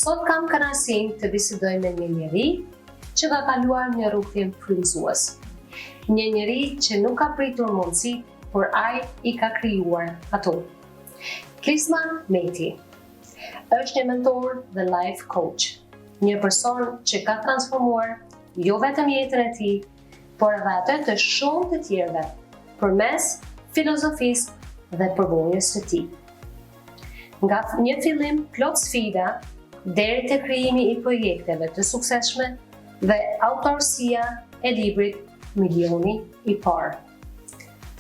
Sot kam kënaqësinë të bisedoj me një njeri që ka kaluar një rrugtim frymëzues. Një njeri që nuk ka pritur mundësi, por ai i ka krijuar ato. Klisman Meti është një mentor dhe life coach, një person që ka transformuar jo vetëm jetën e tij, por edhe atë të shumë të tjerëve përmes filozofisë dhe përvojës së tij. Nga një fillim plot sfida deri te krijimi i projekteve të suksesshme dhe autorësia e librit Milioni i parë.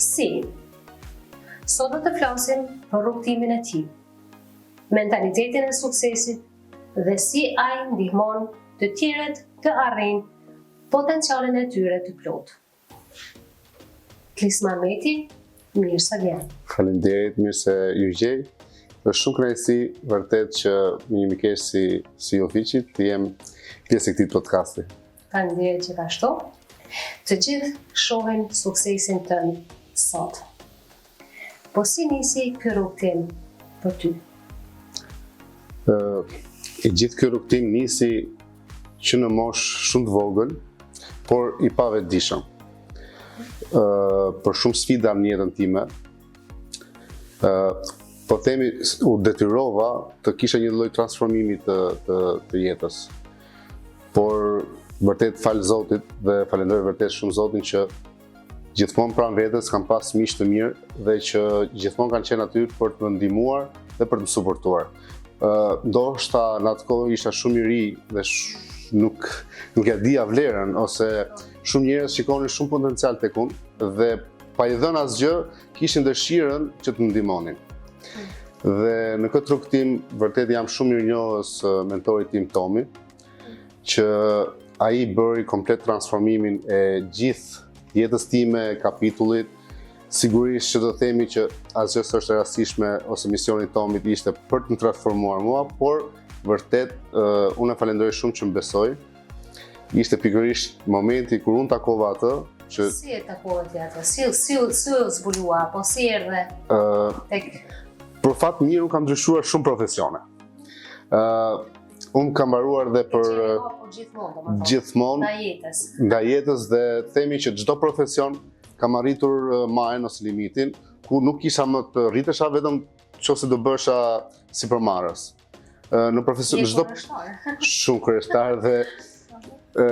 Si? Sot do të flasim për rrugtimin e tij, mentalitetin e suksesit dhe si ai ndihmon të tjerët të arrijnë potencialin e tyre të plot. Klisman Meti, mirë se vjen. Faleminderit, mirë se ju gjej. Është shumë kënaqësi vërtet që një mikesh si Ofiqit të jem pjesë e këtij podcasti. Faleminderit që ka ashtu. Të gjithë shohin suksesin tënd sot. Po si nisi ky rrugtim për ty? E gjithë ky rrugtim nisi që në moshë shumë të vogël, por i pavetëdijshëm. Për shumë sfida në jetën time. Po themi, u detyrova të kisha një lloj transformimi të jetës. Por vërtet fal Zotit dhe falenderoj vërtet shumë Zotin që gjithmonë pranë vetes kam pas miq të mirë dhe që gjithmonë kanë qenë aty për të më ndihmuar dhe për të më suportuar. Ndoshta në atë kohë isha shumë i ri dhe nuk ja dija vlerën, ose shumë njerëz shikonin shumë potencial tek unë dhe pa i dhënë asgjë kishin dëshirën që të më ndihmonin. Dhe në këtë rrugtim vërtet jam shumë mirënjohës mentorit tim Tomi, që ai bëri komplet transformimin e gjithë jetës time, kapitullit. Sigurisht që do të themi që asgjë s'është e rastishme ose misioni i Tomit ishte për të më transformuar mua, por vërtet unë e falenderoj shumë që më besoi. Ishte pikërisht momenti kur unë takova atë që Si e takova ti atë? Si u zbulua, apo si erdhe tek për fat mirë unë kam ndryshuar shumë profesione. Unë kam mbaruar dhe për gjithmonë nga jetës dhe themi që çdo profesion kam arritur majën ose limitin ku nuk kisha më të rritesha vetëm nëse do bësha sipërmarrës. Në profesion çdo shumë kurioztar dhe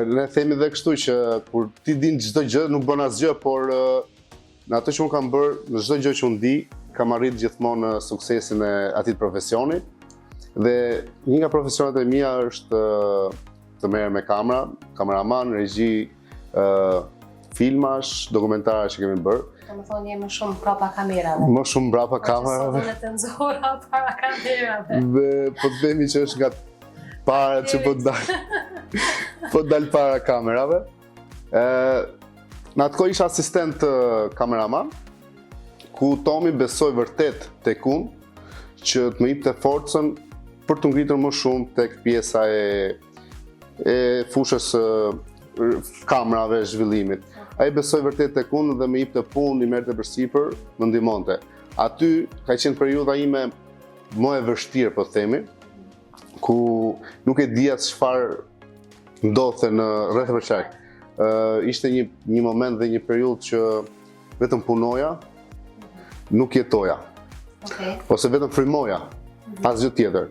ne themi dhe kështu që kur ti din çdo gjë nuk bën asgjë, por në atë që unë kam bërë, në çdo gjë që unë di, kam arrit gjithmonë suksesin e atij profesioni. Dhe një nga profesionet e mia është të merrem me kamera, kameraman, regji, filmash, dokumentare që kemi bërë. Domethënë je më shumë brapa kamerave. Më shumë brapa kamerave. Në të nxorra para kamerave. Dhe po të themi që është nga para që po dal para kamerave. Në atë kohë isha asistent kameraman, ku Tomi besoi vërtet tek unë që të më jepte forcën për të ngritur më shumë tek pjesa e fushës kamerave, zhvillimit. Ai besoi vërtet tek unë dhe më jepte punë, i merrte përsipër, më ndihmonte. Aty ka qenë periudha ime më e vështirë, po themi, ku nuk e dija çfarë ndodhte në rreth veçak. Ishte një moment dhe një periudhë që vetëm punoja, nuk jetoja. Ose vetëm frymoja, asgjë tjetër.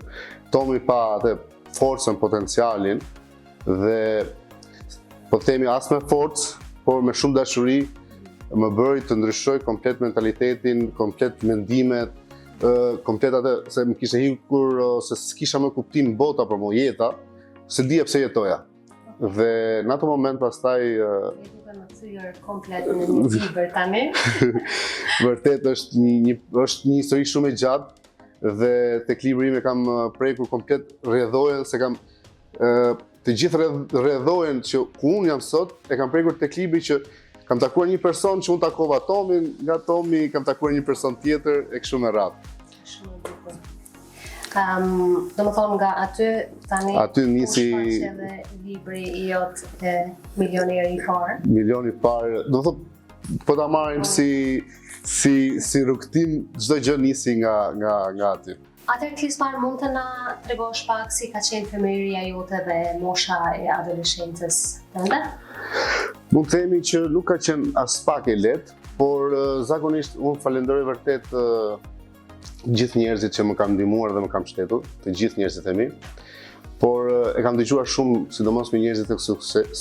Tomi pa atë forcën, potencialin dhe po themi as me forcë, por me shumë dashuri më bëri të ndryshoj komplet mentalitetin, komplet mendimet, komplet atë se më kishte hikur se s'kisha më kuptim bota për mo jeta, se dija pse jetoja. Dhe në ato moment pastaj duke më thyer komplet në një libër tani. Vërtet është një histori shumë e gjatë dhe tek libri im e kam prekur komplet rrjedhojen se kam të gjithë rrjedhojen që ku unë jam sot e kam prekur tek libri që kam takuar një person që unë takova Tomin, nga Tomi kam takuar një person tjetër e kështu me radhë. Shumë e bukur. Do më thonë nga aty tani aty nisi edhe libri i jot Milioneri i parë. Milioni i parë, do të thotë po ta marrim si rrugtim çdo gjë nisi nga aty. Atëherë Klisman, mund të na tregosh pak si ka qenë femëria jote dhe mosha e adoleshencës tënde? Mund të themi që nuk ka qenë as pak e lehtë, por zakonisht unë falenderoj vërtet gjithë njerëzit që më kanë ndihmuar dhe më kanë mbështetur, të gjithë njerëzit e mi. Por e kam dëgjuar shumë, sidomos me njerëzit e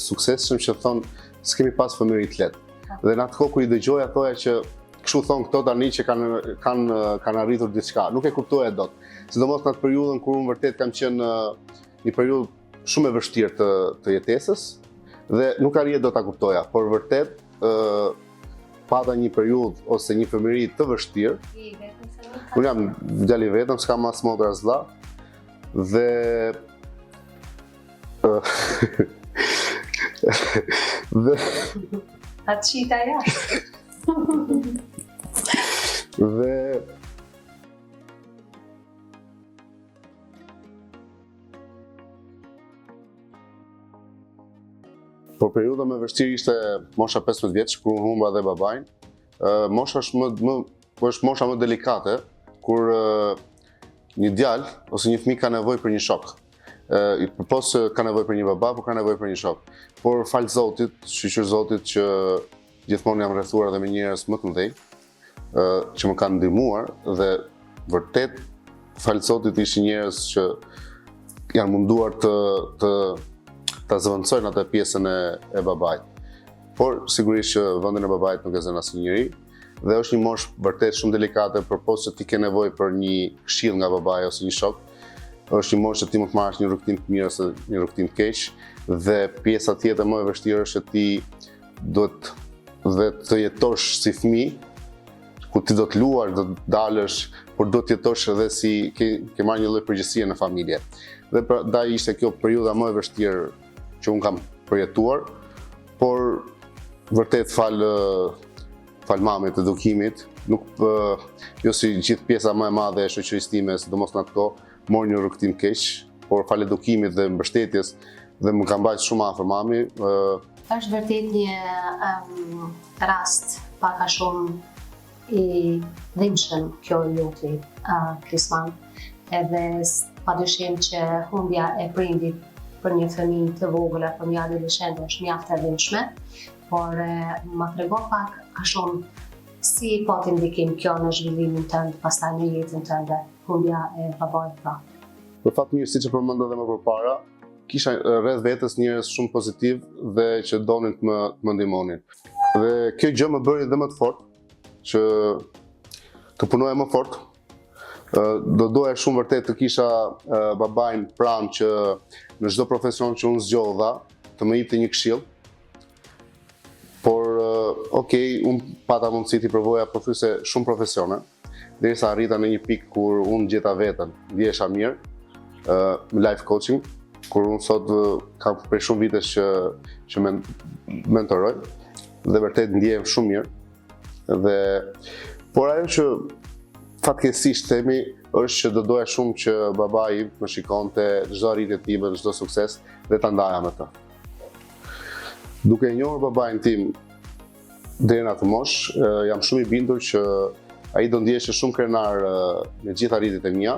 suksesshëm që thonë s'kemi pas fëmijëri të lehtë. Dhe në atë kohë kur i dëgjoja thoja që kështu thonë këto tani që kanë arritur diçka, nuk e kuptoja dot. Sidomos në atë periudhën kur unë vërtet kam qenë një periudhë shumë e vështirë të jetesës dhe nuk arrija dot ta kuptoja, por vërtet pata një periudhë ose një fëmijëri të vështirë. Unë jam djali vetëm, s'kam as motër as vlla. Dhe atë qita jashtë. Dhe por periudha më vështirë ishte mosha 15 vjeç kur unë humba dhe babain. Mosha është mosha më delikate kur një djalë ose një fëmijë ka nevojë për një shok. Përpos ka nevojë për një baba, por ka nevojë për një shok. Por fal Zotit, shqyr Zotit që gjithmonë jam rrethuar edhe me njerëz më të mëdhenj që më kanë ndihmuar dhe vërtet fal Zotit ishin njerëz që janë munduar ta zëvendësojnë atë pjesën e babait. Por sigurisht që vendin e babait nuk e zën asnjëri. Dhe është një moshë vërtet shumë delikate përpos që ti ke nevojë për një këshill nga babai ose një shok. Është një moshë që ti mund të marrësh një rrugtim të mirë ose një rrugtim të keq dhe pjesa tjetër më e vështirë është që ti duhet dhe të jetosh si fëmijë, ku ti do të luash, do të dalësh, por do të jetosh edhe si ke marrë një lloj përgjegjësie në familje. Dhe prandaj ishte kjo periudha më e vështirë që un kam përjetuar, por vërtet fal mamit të edukimit, jo si gjithë pjesa më e madhe e shoqërisë time, sidomos në atë kohë, mori një rrugtim keq, por fal edukimit dhe mbështetjes dhe më ka mbajtur shumë afër mami. Është vërtet një rast pak a shumë i dhimbshëm kjo joti, Klisman, edhe padyshim që humbja e prindit për një fëmijë të vogël apo një adoleshent është mjaft e dhimbshme, por ma trego pak a shumë si pati ndikim kjo në zhvillimin tënd, pastaj në jetën tënde, humbja e babait pra. Për fat mirë, siç e përmenda edhe më përpara, kisha rreth vetes njerëz shumë pozitiv dhe që donin të më ndihmonin. Dhe kjo gjë më bëri edhe më të fortë që të punoja më fort. Do doja shumë vërtet të kisha babain pranë që në çdo profesion që unë zgjodha të më jepte një këshill. Por unë pata mundësi t'i provoja pothuajse shumë profesione, derisa arrita në një pikë kur unë gjeta veten, ndjesha mirë, life coaching, kur unë sot kam prej shumë vitesh që mentoroj dhe vërtet ndjehem shumë mirë. Por ajo që fatkeqësisht themi është që do doja shumë që babai im më shikonte çdo arritje time, çdo sukses dhe ta ndaja me të. Duke e njohur babain tim deri në atë moshë, jam shumë i bindur që ai do ndjehej shumë krenar me gjithë arritjet e mia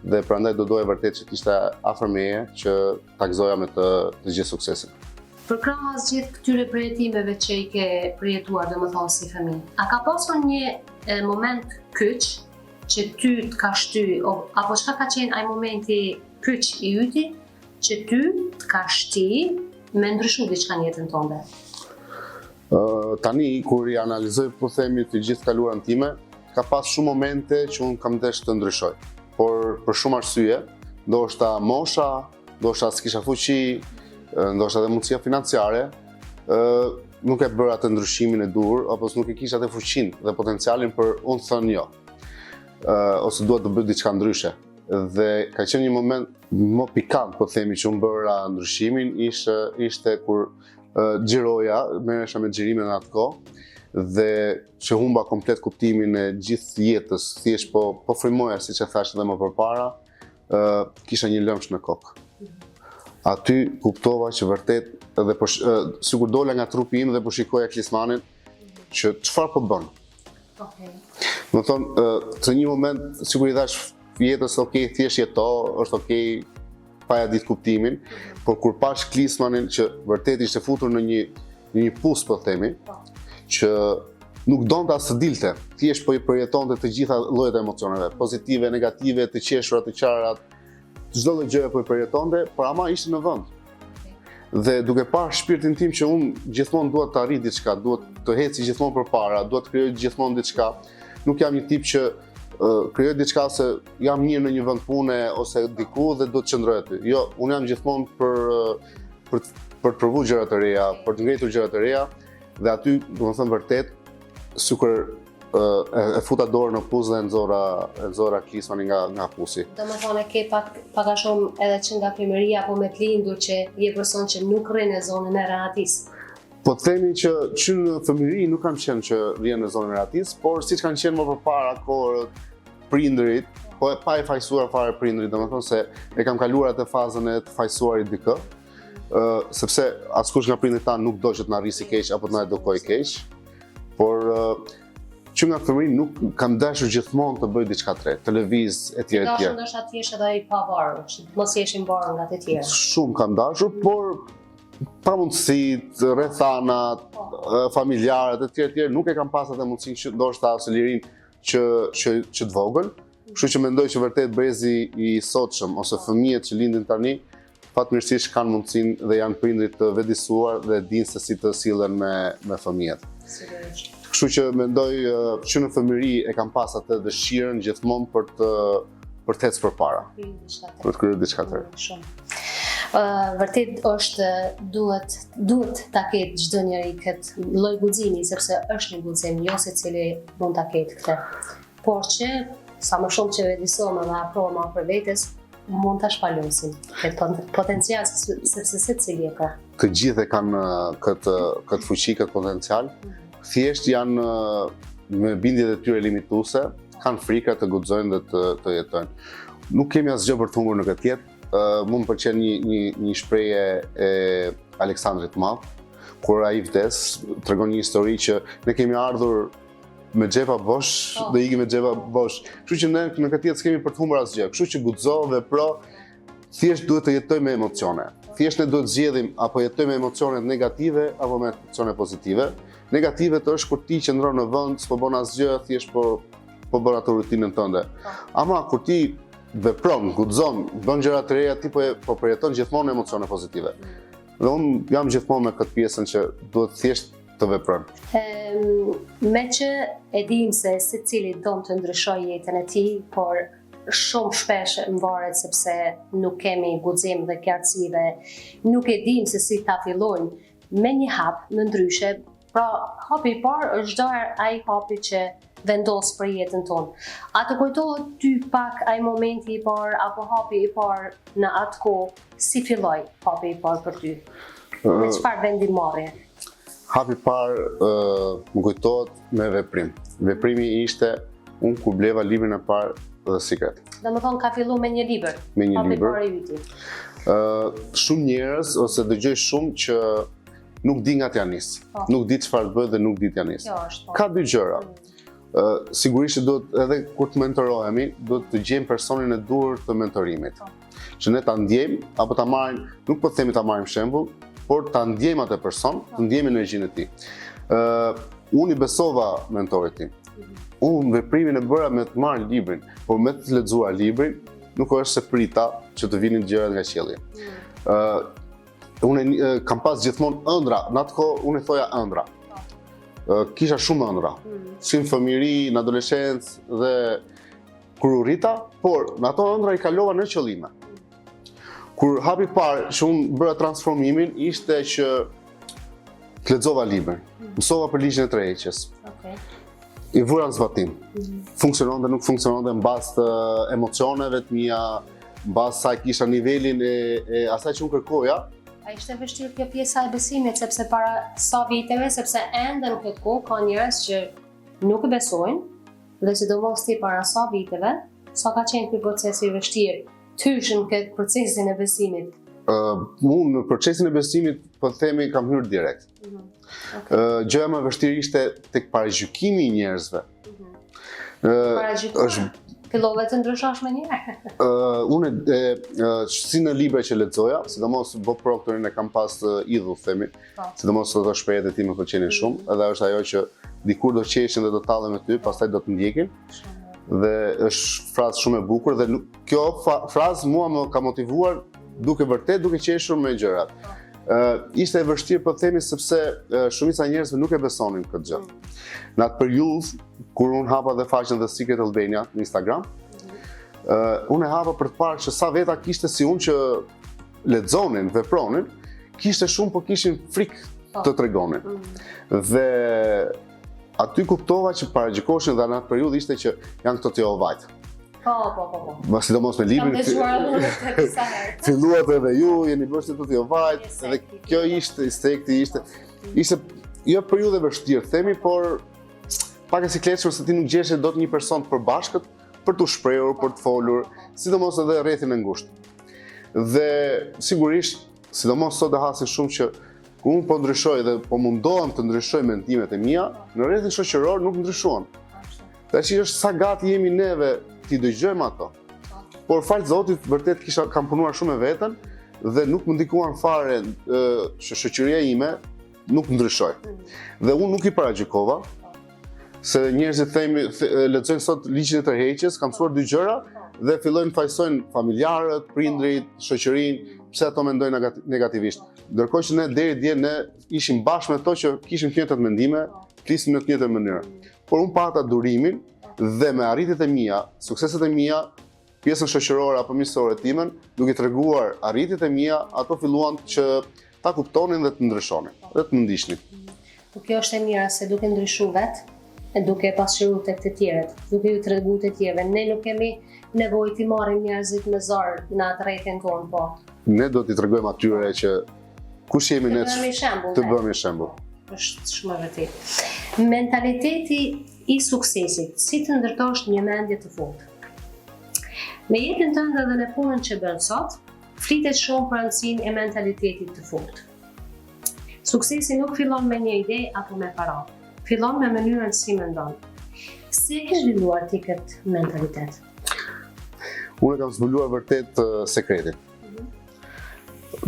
dhe prandaj do doja vërtet që të ishte afër meje që ta gëzoja me të gjithë suksesin. Përkrahas gjithë këtyre përjetimeve që i ke përjetuar, domethënë si fëmijë, a ka pasur një moment kyç që ty të ka shty, apo çka ka qenë ai momenti kyç i yti që ty të ka shty me ndryshu diçka në jetën tënde? tani, kur i analizoj, po themi, të gjithë kaluarën time, ka pas shumë momente që unë kam desh të ndryshoj. Por për shumë arsye, ndoshta mosha, ndoshta s'kisha fuqi, ndoshta dhe mundësia financiare, nuk e bëra atë ndryshimin e dur, apo nuk e kisha atë fuqinë dhe potencialin për unë thënë jo. Ose duhet të bëj diçka ndryshe. Dhe ka qenë një moment më pikant, po themi, që unë bëra ndryshimin, ishte kur xhiroja, merresha me xhirimin në atë kohë, dhe që humba komplet kuptimin e gjithë jetës, thjesht po frimoja, siç e thash edhe më përpara, kisha një lëmsh në kokë. Aty kuptova që vërtet, edhe sikur dola nga trupi im dhe po shikoja Klismanin, që çfarë po bën. Do thonë, të një moment, sikur i thash jetës, okej, thjesht jeto, është okej, pa ja ditë kuptimin, por kur pash Klismanin që vërtet ishte futur në një pus, po themi, që nuk donte as të dilte, thjesht po i përjetonte të gjitha llojet e emocioneve, pozitive, negative, të qeshura, të qarat, çdo lloj gjëje po i përjetonte, por ama ishte në vend. Dhe duke parë shpirtin tim që unë gjithmonë duhet të arrij diçka, duhet të heci gjithmonë përpara, duhet të krijoj gjithmonë diçka. Nuk jam një tip që krijoj diçka se jam mirë në një vend pune ose diku dhe do të qëndroj aty. Jo, unë jam gjithmonë për të provuar gjëra të reja, për të ngritur gjëra të reja, dhe aty, domethënë vërtet, sikur e futa dorën në pus dhe nxora Klismanin nga pusi. Domethënë ke pak a shumë edhe që nga fëmijëria apo me të lindur që je person që nuk rrin në zonën e rehatisë. Po të themi që në fëmijëri nuk kam qenë që rrien në zonën e rehatisë, por siç kanë qenë më përpara kohët prindërit, po e pa e fajsuar fare prindërit, domethënë se e kam kaluar atë fazën e të fajsuarit dikë, sepse askush nga prindërit tanë nuk do që të na rrisi keq apo të na edukojë keq, por që nga fëmijëri nuk kam dashur gjithmonë të bëj diçka të re, të lëviz etj. Dashur ndoshta ti je edhe i pavarur, që mos jesh i mbarur nga të tjerë. Shumë kam dashur, por pamundësitë, rrethanat, familjarët etj. Nuk e kam pas atë mundësinë që ndoshta ose lirinë që të vogël. Kështu që mendoj që vërtet brezi i sotshëm ose fëmijët që lindin tani fatmirësisht kanë mundësinë dhe janë prindrit të vetëdijsuar dhe dinë se si të sillen me fëmijët. Sigurisht. Kështu që mendoj që në fëmijëri e kam pas atë dëshirën gjithmonë për të ecë përpara. Për të krijuar diçka të re. Vërtet është duhet ta ketë çdo njeri këtë lloj guximi, sepse është një guxim, jo secili mund ta ketë këtë. Por që sa më shumë që vetëdijsojmë dhe afrohemi për vetes, mund ta shpalosim këtë potencial, sepse secili e ka. Të gjithë e kanë këtë fuqi, këtë potencial. Thjesht janë me bindjet e tyre limituese, kanë frika të guxojnë dhe të jetojnë. Nuk kemi asgjë për të humbur në këtë jetë. Mund të pëlqen një shprehje e Aleksandrit të Madh, kur ai vdes, tregon një histori që ne kemi ardhur me xhepa bosh dhe ikim me xhepa bosh. Kështu që ne në këtë jetë s'kemi për të humbur asgjë. Kështu që guxo, vepro, thjesht duhet të jetojmë me emocione. Thjesht ne duhet zgjedhim apo jetojmë me emocionet negative apo me emocione pozitive. Negativet është kur ti qëndron në vend, s'po bën asgjë, thjesht po bën atë rutinën tënde. Ama kur ti vepron, guxon, bën gjëra të reja, ti po përjeton gjithmonë emocione pozitive. Dhe unë jam gjithmonë me këtë pjesën që duhet thjesht të vepron. Me që e dim se secili don të ndryshojë jetën e tij, por shumë shpesh mvaret sepse nuk kemi guxim dhe qartësi dhe nuk e dim se si ta fillojmë me një hap në ndryshe. Pra, hapi i parë është çdo herë ai hapi që vendos për jetën tonë. A të kujtohet ty pak ai momenti i parë apo hapi i parë në atë kohë, si filloi hapi i parë për ty? Me çfarë vendimmarrje? Hapi i parë më kujtohet me veprim. Veprimi ishte unë kur bleva librin e parë The Secret. Domethënë ka filluar me një libër. Me një libër. Hapi i parë i yti. Shumë njerëz ose dëgjoj shumë që nuk di nga t'ja nis. Nuk di çfarë të bëj dhe nuk di t'ja nis. Ka dy gjëra. Sigurisht duhet edhe kur të mentorohemi, duhet të gjejmë personin e duhur të mentorimit. Që ne ta ndjejmë apo ta marrim, nuk po themi ta marrim shembull, por ta ndjejmë atë person, të ndjejmë energjinë e tij. Unë i besova mentorit tim. Unë veprimin e bëra me të marrë librin, por me të lexuar librin, nuk është se prita që të vinin gjërat nga qielli. Unë kam pas gjithmonë ëndra, në atë kohë unë i thoja ëndra. kisha shumë ëndra, si në fëmijëri, në adoleshencë dhe kur u rrita, por në ato ëndra i kalova në qëllime. Kur hapi parë që unë bëra transformimin, ishte që të lexova libër, mësova për ligjin e tërheqjes. I vura në zbatim. Funksionon dhe nuk funksionon dhe në bazë të emocioneve të mia, në bazë sa kisha nivelin e asaj që unë kërkoja. A ishte vështirë kjo pjesa e besimit, sepse para sa viteve, sepse ende në këtë kohë ka njerëz që nuk e besojnë, dhe sidomos ti para sa viteve, sa ka qenë ky proces i vështirë, tysh në këtë procesin e besimit? Unë në procesin e besimit, po themi, kam hyrë direkt. Gjëja më vështirë ishte tek paragjykimi i njerëzve. Paragjykimi? Fillove të ndryshosh me njerë? Unë si në libre që lexoja, sidomos Bob Proctorin e kam pas idhull, themi, sidomos ato shprehjet e tij më pëlqenin shumë, edhe është ajo që dikur do qeshin dhe do tallen me ty, pastaj do të ndjekin. Dhe është frazë shumë e bukur dhe kjo frazë mua më ka motivuar duke qeshur me gjërat. Ishte e vështirë po themi sepse shumica e njerëzve nuk e besonin këtë gjë. Në atë periudhë kur unë hapa dhe faqen The Secret Albania në Instagram, unë e hapa për të parë që sa veta kishte si unë që lexonin, vepronin, kishte shumë po kishin frikë të tregonin. Dhe aty kuptova që paragjykoshin dhe në atë periudhë ishte që janë këto Jehovajt. Po. Sidomos me librin. Kam dëgjuar edhe disa herë. Filluat edhe ju, jeni bërë të Jehovajt, edhe kjo ishte sekti, ishte jo periudhë e vështirë, themi, por pak e sikletshur se ti nuk gjeshe dot një person të përbashkët për të shprehur, për të folur, sidomos edhe rrethin e ngushtë. Dhe sigurisht, sidomos sot e hasin shumë që ku unë po ndryshoj dhe po mundohem të ndryshoj mendimet e mia, në rrethin shoqëror nuk ndryshuan. Tash është sa gati jemi neve t'i dëgjojmë ato. Por fal Zotit, vërtet kam punuar shumë me veten dhe nuk më ndikuan fare që shoqëria ime nuk ndryshoj. Dhe unë nuk i paragjykova, se njerëzit lexojnë sot ligjin e tërheqjes, kam mësuar dy gjëra dhe fillojnë fajsojnë familjarët, prindrit, shoqërinë, pse ato mendojnë negativisht. Ndërkohë që ne deri dje ne ishim bashkë me to që kishim të njëjtat mendime, flisim në të njëjtën mënyrë. Por unë pata durimin dhe me arritjet e mia, sukseset e mia, pjesën shoqërore apo miqësore timen, duke treguar arritjet e mia, ato filluan që ta kuptonin dhe të ndryshonin, dhe të më ndiqnin. Po kjo është e mira se duke ndryshuar vetë, e duke pasqyruar tek të tjerët, duke ju treguar të tjerëve, ne nuk kemi nevojë të marrim njerëzit me zor në atë rrethin tonë, po. Ne do t'i tregojmë atyre që kush jemi ne të bëhemi shembull. Është shumë e vërtetë. Mentaliteti i suksesit, si të ndërtosh një mendje të fortë. Me jetën tënde dhe në punën që bën sot, flitet shumë për rëndësinë e mentalitetit të fortë. Suksesi nuk fillon me një ide apo me para, fillon me mënyrën si mendon. Si e ke zhvilluar ti këtë mentalitet? Unë kam zhvilluar vërtet sekretin.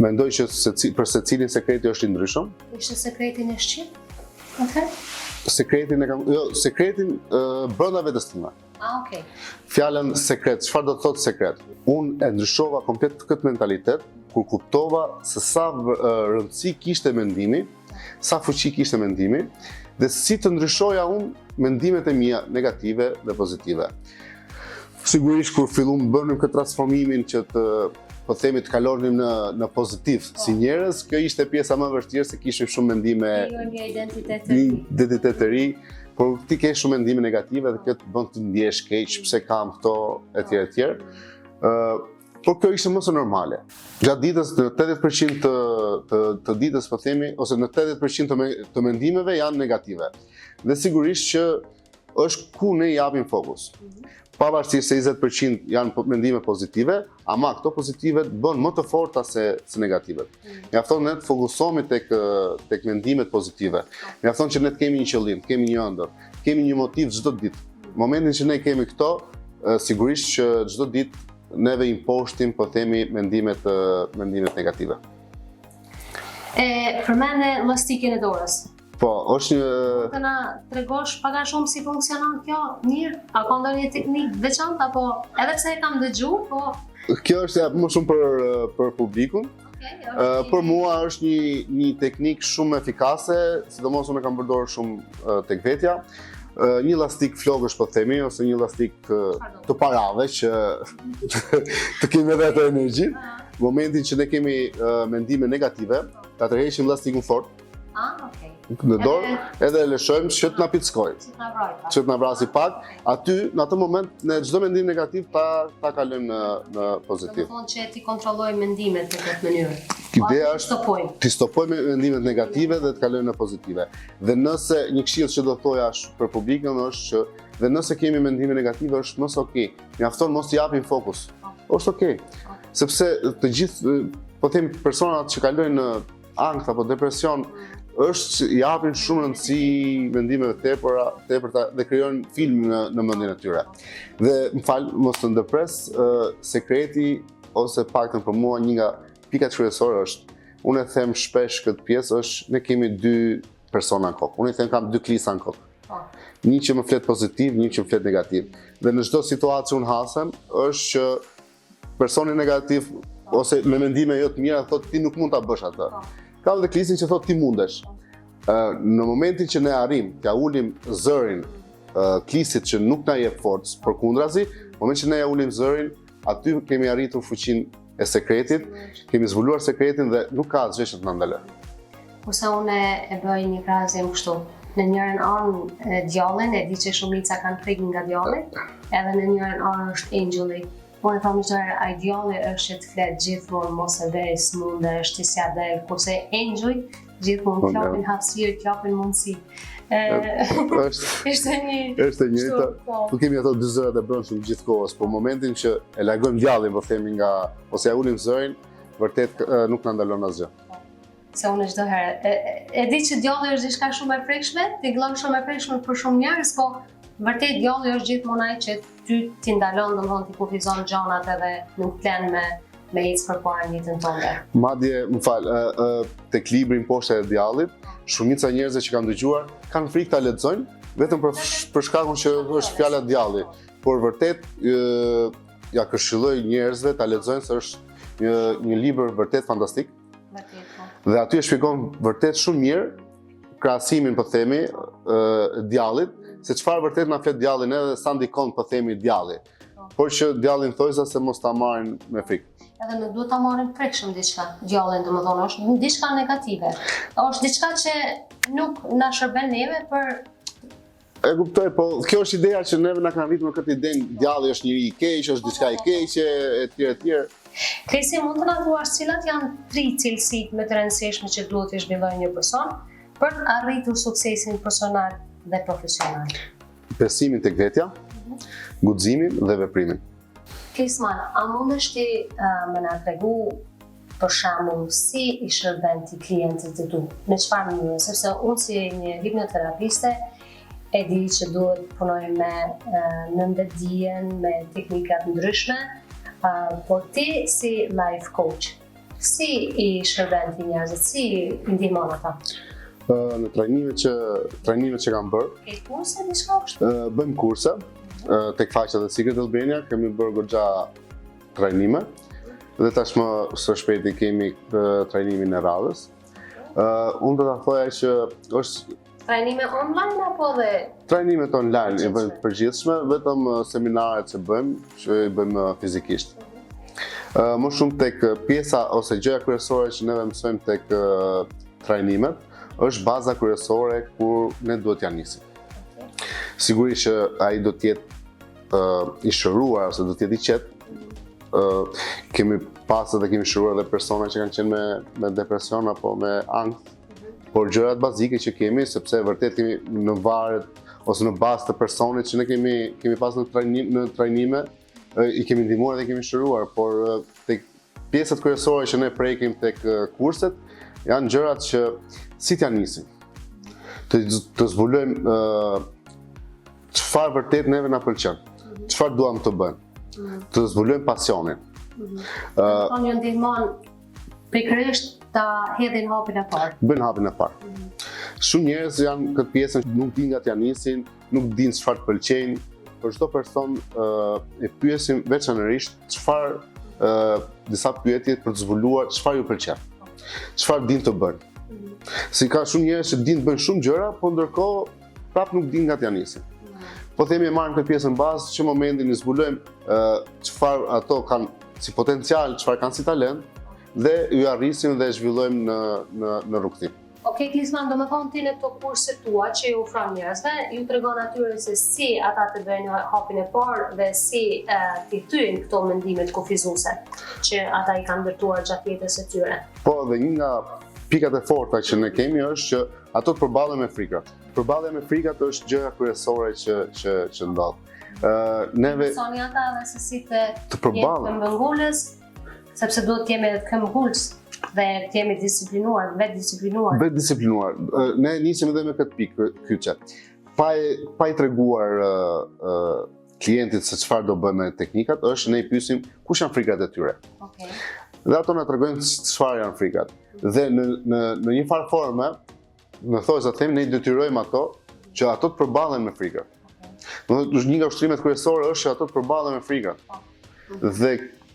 Mendoj që për secilin sekreti është i ndryshëm. Ishte sekretin e shqip? Sekretin brenda vetes time. Okay. Fjalën sekret, çfarë do të thotë sekret? Unë e ndryshova komplet këtë mentalitet kur kuptova se sa rëndësi kishte mendimi, sa fuqi kishte mendimi dhe si të ndryshoja unë mendimet e mia negative dhe pozitive. Sigurisht kur fillum bënim këtë transformimin që po themi të kalonim në pozitiv si njerëz, kjo ishte pjesa më e vështirë se kishim shumë mendime, një identitet të ri, por ti ke shumë mendime negative dhe kjo të bën të ndjesh keq, pse kam këto etj. Por kjo ishte më së normale. Gjatë ditës në 80% të ditës po themi, ose në 80% të mendimeve janë negative. Dhe sigurisht që është ku ne japim fokus. Pavarësisht se 20% janë mendime pozitive, ama këto pozitive bën më të forta se negativet. Mjafton ne të fokusohemi tek mendimet pozitive. Mjafton që ne të kemi një qëllim, të kemi një ëndër, të kemi një motiv çdo ditë. Momentin që ne kemi këto, sigurisht që çdo ditë neve imposhtim, po themi, mendimet negative. Përmende elastikën e dorës. Po, është një... Të na tregosh pak a shumë si funksionon kjo mirë? A ka ndonjë teknikë veçantë apo edhe pse e kam dëgjuar, po kjo është më shumë për publikun. Për mua është një teknik shumë efikase, sidomos unë e kam përdorur shumë tek vetja. Një lastik flokësh po themi, ose një lastik të parave që të kemi vetë energji. Në momentin që ne kemi mendime negative, ta tërheqim lastikun fort në dorë, edhe e lëshojmë që të na pickojë, që të na vrasi pak. Aty, në atë moment, ne çdo mendim negativ ta kalojmë në pozitiv. Do të thonë që ti kontrollojmë mendimet në këtë mënyrë. Ideja është ti stopojmë mendimet negative dhe të kalojmë në pozitive. Dhe nëse një këshill që do thoja për publikun është që dhe nëse kemi mendime negative është mos okay. Mjafton mos i japim fokus. Është okay. Sepse të gjithë, po them, personat që kalojnë në ankth apo depresion është i japin shumë rëndësi mendimeve tepërta dhe krijojnë film në mendjen e tyre. Dhe më fal, mos të ndërpres, sekreti ose paktën për mua një nga pikat kryesore është, unë e them shpesh këtë pjesë është ne kemi dy persona në kokë. Unë i them kam dy klisa në kokë. Një që më flet pozitiv, një që më flet negativ. Dhe në çdo situatë që unë hasem është që personi negativ ose me mendime jo të mira thotë ti nuk mund ta bësh atë. Ka dhe klisin që thotë ti mundesh. Në momentin që ne arrim t'ja ulim zërin klisit që nuk na jep forcë, përkundrazi, në momentin që ne ja ulim zërin, aty kemi arritur fuqinë e sekretit, kemi zbuluar sekretin dhe nuk ka asgjë që të na ndalë. Kurse unë e bëj një krahasim kështu. Në njërin anë djallin, e di që shumica kanë frikë nga djalli, edhe në njërin anë është angeli. Unë e thamë qërë, a djalli është që të fletë gjithmonë mos e vej, s'munde, është të sja del, kurse angeli gjithmonë klopin hapësirë, klopin mundësi. Është një, tu kemi ato dy zërat e brendshme gjithë kohës, por momentin që e largojmë djallin, po themi nga ose ja ulim zërin, vërtet nuk na ndalon asgjë. Se unë çdo herë e di që djalli është diçka shumë e prekshme, tingëllon shumë e prekshme për shumë njerëz, po vërtet djalli është gjithmonë ai që ty ti ndalon, domthonë ti kufizon gjanat edhe nuk plen me ecë përpara në jetën tënde. Madje, më fal, tek libri Poshta e djallit, shumica e njerëzve që kanë dëgjuar kanë frikë ta lexojnë vetëm për shkakun që është fjala djalli. Por vërtet ja këshilloj njerëzve ta lexojnë se është një libër vërtet fantastik. Dhe aty e shpjegon vërtet shumë mirë krahasimin, po themi, djallit, se çfarë vërtet na flet djallin edhe sa ndikon, po themi, djalli. Por që djallin thojza se mos ta marrin me frikë. Edhe nuk duhet ta marrin prekshëm diçka. Djallin domethënë është diçka negative. Është diçka që nuk na shërben neve për. E kuptoj, po kjo është ideja që neve na kanë arritur në këtë idenë, djalli është njëri i keq, është diçka e keqe, etj. Krisi, mund të na thuash cilat janë 3 cilësitë më të rëndësishme që duhet të zhvillojë një person për të arritur suksesin personal dhe profesional? Besimin tek vetja, guximin dhe veprimin. Krisman, a mundesh ti më na tregu për shembull si i shërben ti klientit të tu? Në çfarë mënyrë? Sepse unë si një hipnoterapiste e di që duhet punoj me nëndëdijen, me teknika të ndryshme, por ti si life coach, si i shërben ti njerëzit, si i ndihmon ata? Në trajnimet që kam bërë. Ke kurse diçka kështu? Bëjmë kurse tek faqja e Secret Albania, kemi bërë goxha trajnime dhe tashmë së shpejti kemi trajnimin e radhës. Unë do ta thoja që është trajnime online apo dhe? Trajnimet online i bëjmë të përgjithshme, vetëm seminaret që i bëjmë fizikisht. Më shumë tek pjesa ose gjëja kryesore që neve mësojmë tek trajnimet, është baza kryesore kur ne duhet t'ja nisim. Sigurisht që ai do të jetë i shëruar ose do të jetë i qetë. Kemi pasur dhe kemi shëruar edhe persona që kanë qenë me depresion apo me ankth, por gjërat bazike që kemi, sepse vërtet kemi në varet ose në bazë të personit që ne kemi pasur në trajnime, i kemi ndihmuar dhe kemi shëruar, por tek pjesët kryesore që ne prekim tek kurset janë gjërat që si t'ja nisim. Të zbulojmë çfarë vërtet neve na pëlqen, çfarë duam të bëjmë, të zbulojmë pasionin. Ju ndihmon pikërisht ta hedhin hapin e parë. Bën hapin e parë. Shumë njerëz janë këtë pjesën nuk dinë nga t'ja nisin, nuk dinë çfarë të pëlqejnë. Për çdo person e pyesim veçanërisht çfarë disa pyetje për të zbuluar çfarë ju pëlqen. Çfarë din të bën. Si ka shumë njerëz që din të bëjnë shumë gjëra, po ndërkohë prap nuk din nga t'ja nisin. Po themi e marrim këtë pjesën bazë që momentin i zbulojmë çfarë ato kanë si potencial, çfarë kanë si talent dhe ju arrisim dhe zhvillojmë në rrugtim. Okej, Klisman, do me thonë ti në këto kurset tua që ju ofron njerëzve, ju tregon atyre se si ata të bëjnë hapin e parë dhe si t'i thyen këto mendimet kufizuese që ata i kanë ndërtuar gjatë jetës së tyre. Po, dhe një nga pikat e forta që ne kemi është që ato të përballen me frikat. Përballja me frikat është gjëja kryesore që ndodh. Neve Soni ata dhe se si të përballen. jetë këmbëngulës, sepse duhet të jemi edhe këmbëngulës dhe të jemi disiplinuar, vetë disiplinuar. Vetë disiplinuar. Ne nisim edhe me këtë pikë kyçe. Pa i treguar klientit se çfarë do bëjmë me teknikat, është ne i pyesim kush janë frikat e tyre. Okej. Dhe ato na tregojnë çfarë janë frikat. Dhe në një farë forme, në thojë them, ne i detyrojmë ato që ato të përballen me frikat. Një nga ushtrimet kryesore është që ato të përballen me frikat. Dhe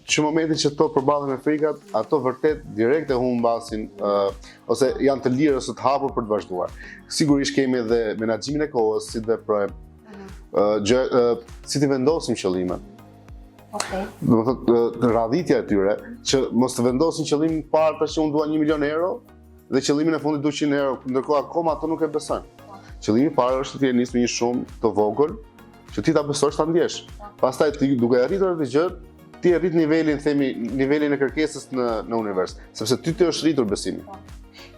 që momentin që to përballen me frikat, ato vërtet direkt e humbasin ose janë të lirë ose të hapur për të vazhduar. Sigurisht kemi edhe menaxhimin e kohës, si të veprojmë, si të vendosim qëllimet. Okej. Do të thotë radhitja e tyre që mos të vendosin qëllimin e parë tash që unë dua 1 milion euro dhe qëllimin e fundit 200 euro, ndërkohë akoma ato nuk e besojnë. Qëllimi i parë është të jeni nisë me një shumë të vogël që ti ta besosh ta ndjesh. Pastaj ti duke arritur atë gjë, ti e rrit nivelin e kërkesës në univers, sepse ty të është rritur besimi.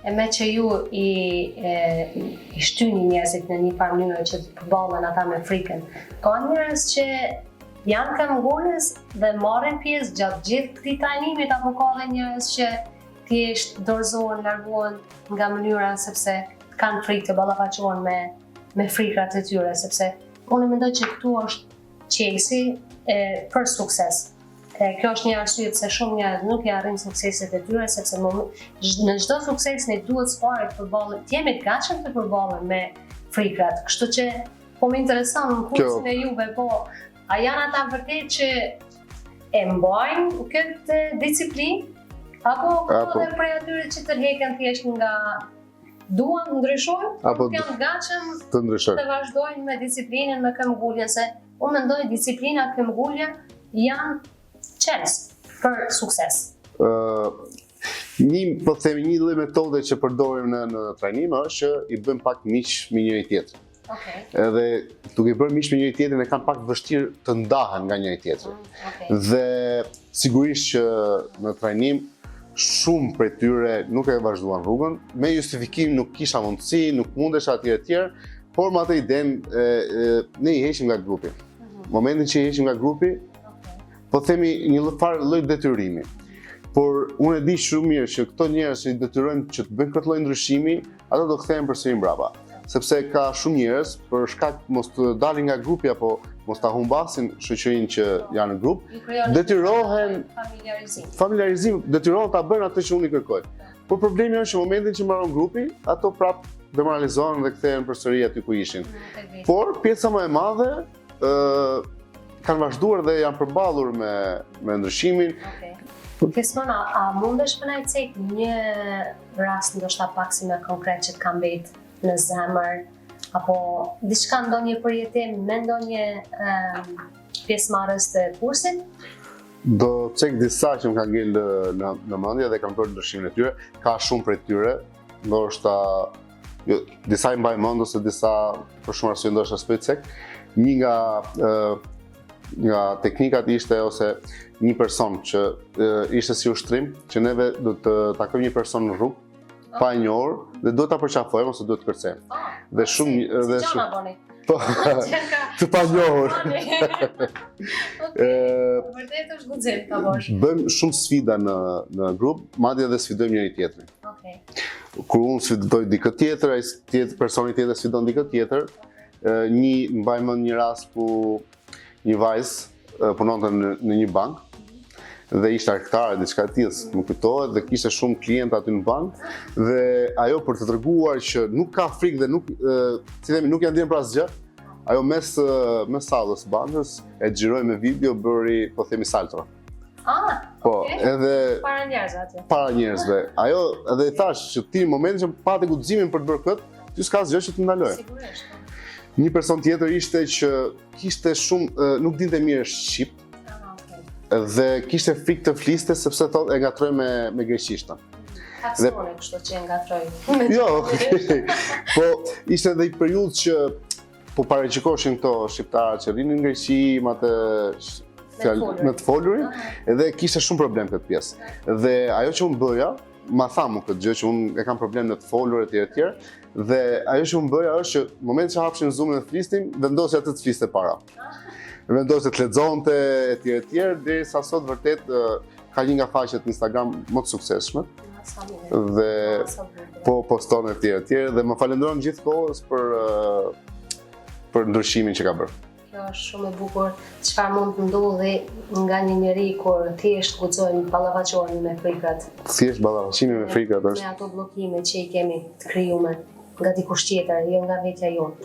E me që ju i shtyni njerëzit në një farë mënyrë që të përballen ata me frikën, ka njerëz që janë këmbëngulës dhe marrin pjesë gjatë gjithë këtij trajnimit, apo ka edhe njerëz që thjesht dorëzohen, largohen nga mënyra sepse kanë frikë të ballafaqohen me frikat e tyre, sepse unë mendoj që këtu është qelsi për sukses. Kjo është një arsye pse shumë njerëz nuk i arrin sukseset e tyre, sepse në çdo sukses ne duhet së të jemi të gatshëm të përballen me frikat. Kështu që po më intereson në kursin e juve, po a janë ata vërtet që e mbajnë këtë disiplinë apo edhe prej atyre që tërheken thjesht nga duan të ndryshojnë, apo janë të gatshëm të vazhdojnë me disiplinën, me këmbënguljen, se unë mendoj disiplina, këmbëngulja janë qels për sukses. Po themi një lloj metode që përdorim në trajnim është që i bëjmë pak miq me njëri tjetrin. Okay. Edhe duke bërë miq me njëri tjetrin e kanë pak vështirë të ndahen nga njëri tjetri. Okay. Dhe sigurisht që në trajnim shumë prej tyre nuk e vazhduan rrugën, me justifikim nuk kisha mundësi, nuk mundesh etj, por me atë idenë ne i heqim nga grupi. Momentin që i heqim nga grupi, po themi një lloj detyrimi. Por unë e di shumë mirë që këto njerëz që i detyrojnë që të bëjnë këtë lloj ndryshimi, ato do kthehen përsëri mbrapa. Sepse ka shumë njerëz për shkak mos të dalin nga grupi apo mos ta humbasin shoqërinë që janë në grup, detyrohen familiarizim, detyrohen ta bëjnë atë që unë i kërkoj. Por problemi është që momentin që mbaron grupi, ato prap demoralizohen dhe kthehen përsëri aty ku ishin. Por pjesa më e madhe kanë vazhduar dhe janë përballur me ndryshimin. Klisman, a mundesh më na i cek një rast ndoshta pak si më konkret që të ka mbet në zemër, apo diçka ndonjë përjetim me ndonjë pjesëmarrës të kursit? Do cek disa që më kanë ngel në mendje dhe kanë bërë ndryshimin e tyre. Ka shumë prej tyre, ndoshta disa i mbaj mend ose disa për shumë arsye ndoshta s'po i cek. Një nga teknikat ishte ose një person që ishte si ushtrim, që neve do të takojmë një person në rrugë pa e njohur dhe duhet ta përqafojmë ose duhet të kërcejmë. Dhe shumë si gjana boni. Po, të pa njohur. Vërtet është guxim ta bësh. Bëjmë shumë sfida në grup, madje edhe sfidojmë njëri tjetrin. Okej. Kur unë sfidoj dikë tjetër, ai personi tjetër sfidon dikë tjetër. Mbaj mend një rast ku një vajzë punonte në një bank dhe ishte arktare diçka e tillë, nuk kujtohet, dhe kishte shumë klientë aty në bank dhe ajo për të treguar që nuk ka frikë dhe nuk janë dhënë për asgjë, ajo mes sallës bankës e xhiroi me video, bëri po themi salto. Po, edhe para njerëzve atë. para njerëzve. Ajo edhe i thash që ti në momentin që pati guximin për të bërë këtë, ty s'ka asgjë që të ndalojë. Sigurisht. Një person tjetër ishte që kishte shumë nuk dinte mirë shqip dhe kishte frikë të fliste sepse thotë e ngatroi me greqishten. Aksone kështu që e ngatroi. Jo, po ishte edhe i periudhë që po paraqikoshin këto shqiptarë që rrinin në Greqi me të folurin, edhe kishte shumë problem këtë pjesë. Dhe ajo që unë bëja, ma tha mu këtë gjë që unë e kam problem në të folur etj. Dhe ajo që unë bëja është që në moment që hapshin Zoomin dhe flisnin, vendosja të fliste para. Vendosja të lexonte etj. Derisa sot vërtet ka një nga faqet në Instagram më të suksesshme. Dhe po poston etj. Dhe më falenderon gjithkohës për ndryshimin që ka bërë. Kjo është shumë e bukur. Çfarë mund të ndodhi nga një njeri kur thjesht guxojmë ballavaçohemi me frikat. Thjesht ballavaçimi me frikat është. Me ato bllokime që i kemi të krijuar nga dikush tjetër, jo nga vetja jonë.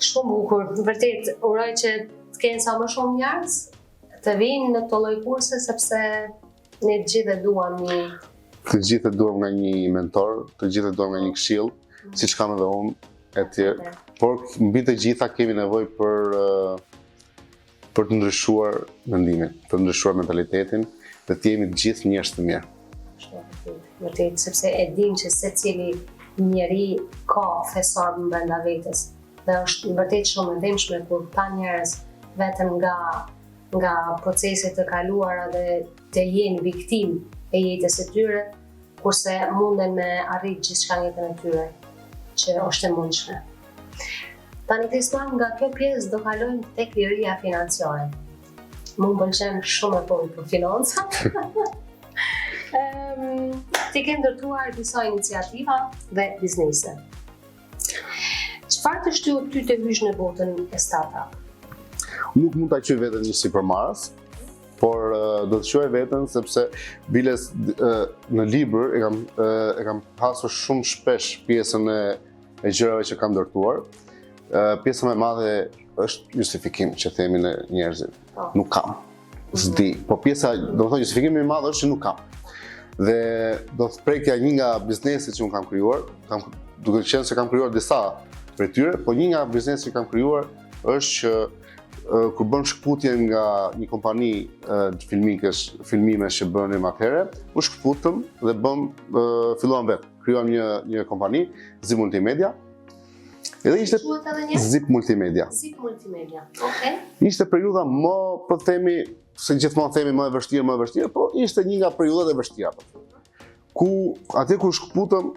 Shumë bukur. Vërtet uroj që të kenë sa më shumë njerëz të vinë në këto lloj kurse sepse ne të gjithë e duam një. Të gjithë e duam nga një mentor, të gjithë e duam nga një këshill, siç kam edhe unë etj. Por mbi të gjitha kemi nevojë për të ndryshuar mendimin, të ndryshuar mentalitetin dhe të jemi të gjithë njerëz të mirë. Vërtet, sepse e dim që secili njeri ka thesar brenda vetes. Dhe është vërtet shumë e dhëmshme kur ka njerëz vetëm nga proceset të kaluara dhe të jenë viktim e jetës së tyre, kurse munden me arrit gjithçka në jetën e tyre, që është e mundshme. Tani Kristian, nga kjo pjesë do kalojmë tek liria financiare. Më pëlqen shumë e për financat. Ti ke ndërtuar disa iniciativa dhe biznese. Çfarë të shtyu ty të hysh në botën e startup? Nuk mund ta quaj veten një sipërmarrës, por do të quaj veten sepse biles në libër e kam pasur shumë shpesh pjesën e gjërave që kam ndërtuar. Pjesa më e madhe është justifikim që themin e njerëzit. Nuk kam. S'di. Po pjesa, do të thonë justifikimi më i madh është që nuk kam. Dhe do të prekja një nga bizneset që unë kam krijuar, duke qenë se kam krijuar disa prej tyre, po një nga bizneset që kam krijuar është që kur bën shkputje nga një kompani filmimesh që bënim atëherë, u shkputëm dhe filluam vetë. Krijuam një kompani, Zip Multimedia. Edhe ishte Zip Multimedia. Zip Multimedia. Okej. Ishte periudha më, po themi, se gjithmonë themi më e vështirë, po ishte një nga periudhat e vështira. Ku atje kur shkputëm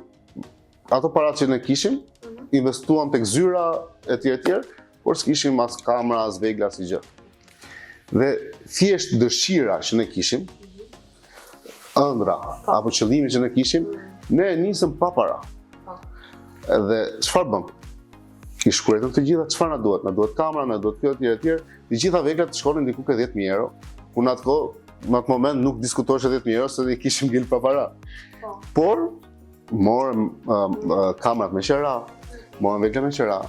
ato paratë që ne kishim, investuam tek zyra etj, por s'kishim as kamera, as vegla, as gjë. Dhe thjesht dëshira që ne kishim, ëndra apo qëllimi që ne kishim, ne nisëm pa para. Edhe çfarë bëm? I shkruajtëm të gjitha çfarë na duhet kamera, na duhet kjo etj. Të gjitha veglat shkonin diku ke 10.000 euro. Ku në atë moment nuk diskutohej 10.000 euro se i kishim ngel pa para. Por morëm kamerat me qera, morëm vegla me qera,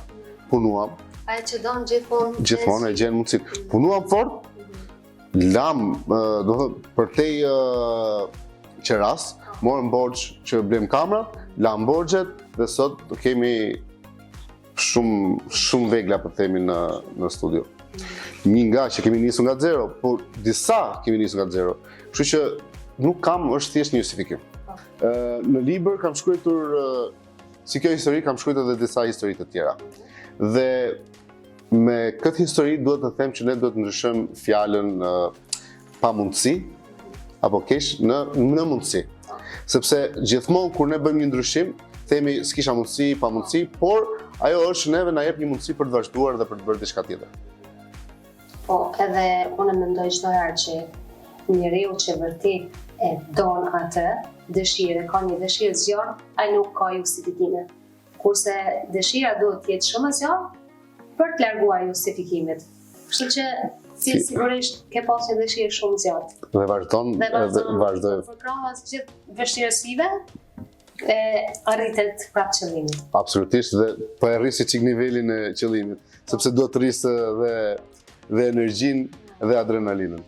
punuam. Ai që don gjithmonë e gjen mundësitë. Punuam fort. Lam, do të thotë për tej qeras, morëm borxh që blem kamerat, lam borxhet dhe sot kemi shumë vegla për themi në studio. Një nga që kemi nisur nga zero, por disa kemi nisur nga zero. Kështu që nuk kam, është thjesht një justifikim. Në libër kam shkruar si kjo histori, kam shkruar edhe disa histori të tjera. Dhe me këtë histori duhet të them që ne duhet të ndryshojmë fjalën pamundësi apo keq në mundësi. Sepse gjithmonë kur ne bëjmë një ndryshim, themi s'kisha mundësi, pamundësi, por ajo është neve na jep një mundësi për të vazhduar dhe për të bërë diçka tjetër. Po, edhe unë mendoj çdo herë që njeriu që vërtet e don atë dëshirë, ka një dëshirë zjarr, ai nuk ka justifikime. Kurse dëshira duhet të jetë shumë e zjarr për të larguar justifikimet. Kështu që ti sigurisht ke pasur dëshirë shumë zjarr. Dhe vazhdoj. Për krahas gjithë vështirësive, arritet prapë qëllimin. Absolutisht, dhe po e rrisi çik nivelin e qëllimit, sepse duhet të rrisë dhe energjinë dhe adrenalinën.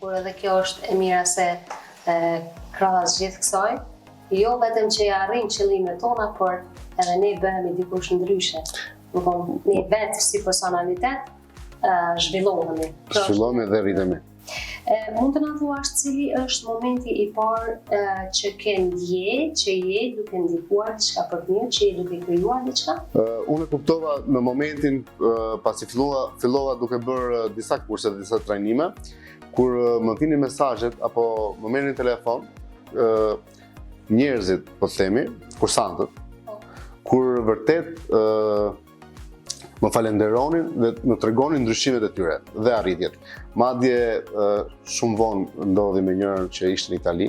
Kur edhe kjo është e mira se krahas gjithë kësaj, jo vetëm që ja arrin qëllimet tona, por edhe ne bëhemi dikush ndryshe. Ne vetë si personalitet zhvillohemi. Zhvillohemi dhe rritemi. Mund të na thuash cili është momenti i parë që ke ndje, që je duke ndikuar diçka për të mirë, që je duke krijuar diçka? Unë e kuptova në momentin pasi fillova duke bërë disa kurse, disa trajnime, kur më vinin mesazhet apo më merrin telefon njerëzit, po themi, kursantët, kur vërtet më falenderonin dhe më tregonin ndryshimet e tyre dhe arritjet. Madje shumë vonë ndodhi me njërin që ishte në Itali.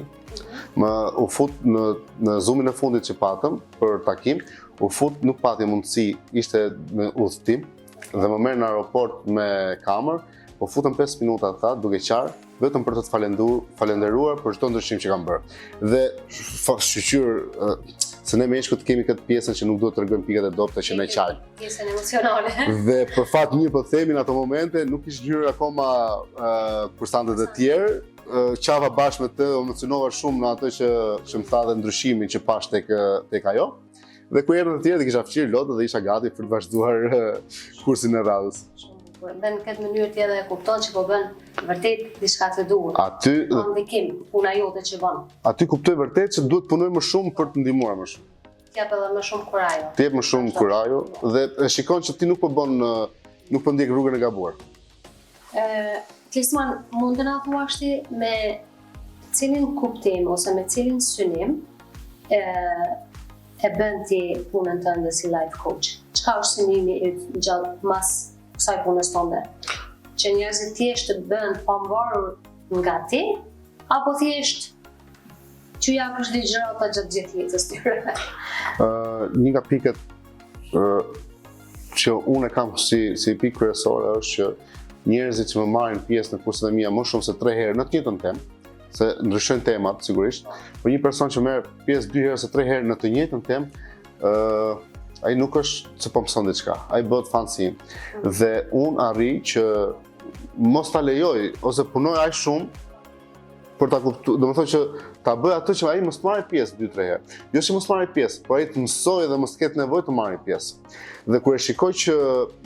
U fut në Zoomin e fundit që patëm për takim, nuk pati mundësi, ishte në udhëtim dhe më merr në aeroport me kamër, po futëm 5 minuta tha, duke qarë, vetëm për të të falenderuar për çdo ndryshim që kam bërë. Dhe shqyqyr se ne meshkut kemi këtë pjesën që nuk duhet të rregojmë pikat e dobta që ne qajmë. Pjesën emocionale. Dhe për fat mirë po themi në ato momente nuk ishte ngjyrë akoma kursantët e tjerë. Qava bashkë me të, emocionova shumë në atë që më tha dhe ndryshimin që pash tek ajo. Dhe kur erdhën të tjerë dhe kisha fqirë lotë dhe isha gati për të vazhduar kursin e radhës. Dhe në këtë mënyrë ti edhe kupton që po bën vërtet diçka të duhur. Aty ndikim, puna jote që bën. Aty kuptoj vërtet që duhet punoj më shumë për të ndihmuar më shumë. T'jap edhe më shumë kurajo. T'jep më shumë kurajo dhe e shikon që ti nuk po ndjek rrugën e gabuar. Klisman, mund të na thuash ti me cilin kuptim ose me cilin synim e bën ti punën tënde si life coach? Çka është synimi yt gjatë mas kësaj punës tënde? Që njerëzit thjesht të bën pamvarur nga ti, apo thjesht që ja kush di gjërata gjatë gjithë jetës tyre? Një nga pikët që unë kam si pikë kryesore është që njerëzit që më marrin pjesë në kurset e mia më shumë se 3 herë në të njëjtën temë, se ndryshojnë temat sigurisht, por një person që merr pjesë 2 herë ose 3 herë në të njëjtën temë, ai nuk është se po mëson diçka, ai bëhet fancy. Dhe unë arri që mos ta lejoj ose punoj aq shumë për ta kuptuar, domethënë që ta bëj atë që ai mos marrë pjesë 2-3 herë. Jo që mos marrë pjesë, por ai të mësojë dhe mos ketë nevojë të marrë pjesë. Dhe kur e shikoj që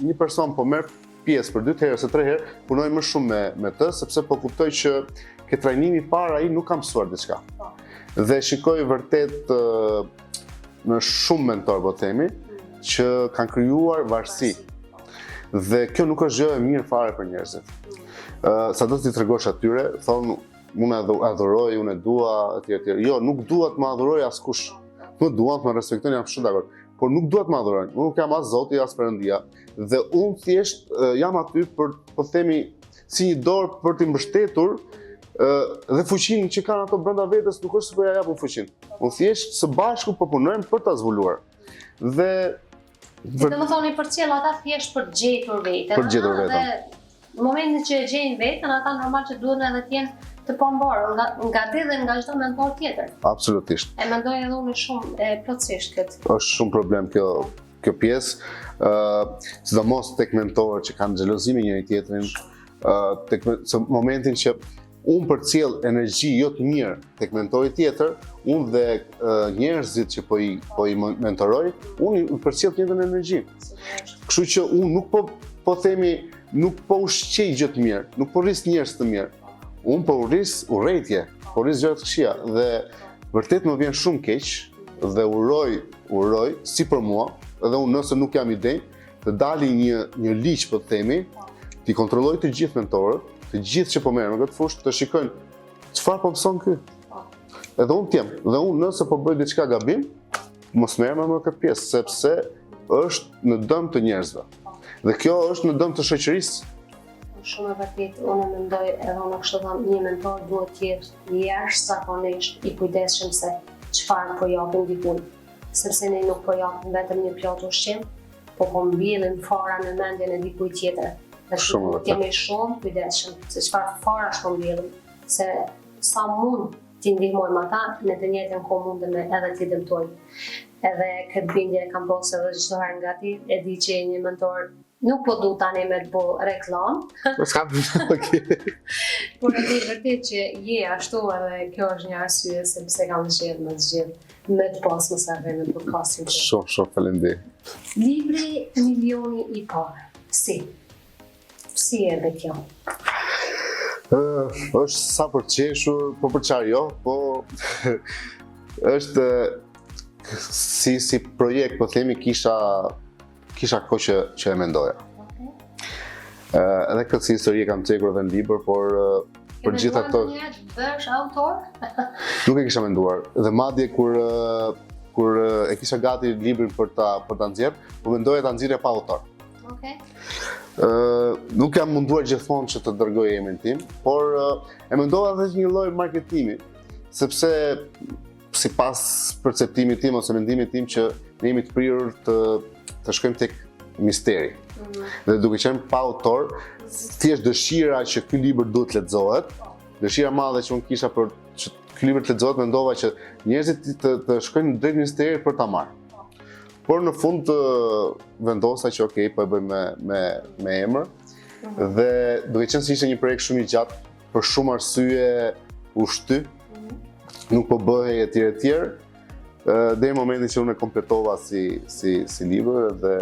një person po merr pjesë për 2 herë ose 3 herë, punoj më shumë me të, sepse po kuptoj që ke trajnimi i parë ai nuk ka mësuar diçka. Dhe shikoj vërtet në shumë mentor po themi që kanë krijuar varësi. Dhe kjo nuk është gjë e mirë fare për njerëzit. Sado ti tregosh atyre, thonë unë adhuroj, unë e dua, etj. Jo, nuk dua të më adhuroj askush. Më duan të më respektojnë, jam shumë dakord. Por nuk dua të më adhurojnë. Unë nuk jam as Zoti, as Perëndia. Dhe unë thjesht jam aty për, po themi, si një dorë për t'i mbështetur dhe fuqinë që kanë ato brenda vetes nuk është se po ja japun fuqinë. Unë thjesht së bashku po punojmë për ta zbuluar. Dhe domethënë për cilë ata thjesht për të gjetur veten. Për gjetur veten. Dhe në momentin që e gjejnë veten, ata normal që duhen edhe të jenë të pambarur nga ti dhe nga çdo mentor tjetër. Absolutisht. E mendoj edhe unë shumë plotësisht këtë. Është shumë problem kjo pjesë, sidomos tek mentorët që kanë xhelozi me njëri tjetrin, tek momentin që unë përcjell energji jo të mirë tek mentori tjetër, unë dhe njerëzit që po i mentoroj, unë i përcjell të njëjtën energji. Kështu që unë nuk po themi, nuk po ushqej gjë të mirë, nuk po rris njerëz të mirë. Unë po rris urrëtie, po rris gjëra të këqija dhe vërtet më vjen shumë keq dhe uroj si për mua, edhe unë nëse nuk jam i denj, të dali një ligj po themi, ti kontrolloj të gjithë mentorët, të gjithë që po merren në këtë fushë, të shikojnë çfarë po mëson ky. Edhe unë t'jem, dhe unë nëse po bëj diçka gabim, mos merrem më këtë pjesë, sepse është në dëm të njerëzve. Dhe kjo është në dëm të shoqërisë. Shumë e vërtet, unë mendoj edhe unë kështu them, një mentor duhet të jetë jashtëzakonisht i kujdesshëm se çfarë po japin dikujt. Sepse ne nuk po japim vetëm një platë ushqim, po mbjellim fara në mendjen e dikujt tjetër. Dhe jemi shumë kujdesshëm se çfarë farash po mbjellim, se sa mund ti ndihmojmë ata, në të njëjtën kohë mundem edhe ti dëmtojmë. Edhe këtë bindje e kam posë edhe çdo herë nga ti, e di që je një mentor. Nuk po du tani me të bo reklam, por e di vërtet që je ashtu edhe kjo është një arsye sepse kam dëshirë me të pas më sa në podcastin. Shumë faleminderit. Libri Milioni i parë. Si e be kjo? Është sa për qeshur, po për qarë jo, po është si projekt, po themi kisha kohë që e mendoja. Edhe këtë si histori e kam cekur edhe në libër, por për gjitha ato... Ke menduar një bësh autor? Nuk e kisha menduar. Dhe madje kur e kisha gati librin për ta nxjerr, po mendoja ta nxjerrja pa autor. Nuk jam munduar gjithmonë që të dërgoj emrin tim, por e mendova edhe një lloj marketimi, sepse sipas perceptimit tim ose mendimit tim që ne jemi të prirur të shkojmë tek misteri. Dhe duke qenë pa autor, thjesht dëshira që ky libër duhet lexohet, dëshira e madhe që unë kisha për që ky libër të lexohet, mendova që njerëzit të shkojnë drejt misterit për ta marrë. Por në fund vendosa që okay, po e bëjmë me emër. Dhe duke qenë se ishte një projekt shumë i gjatë, për shumë arsye u shty, nuk po bëhej etj. Deri në momentin që unë e kompletova si libër dhe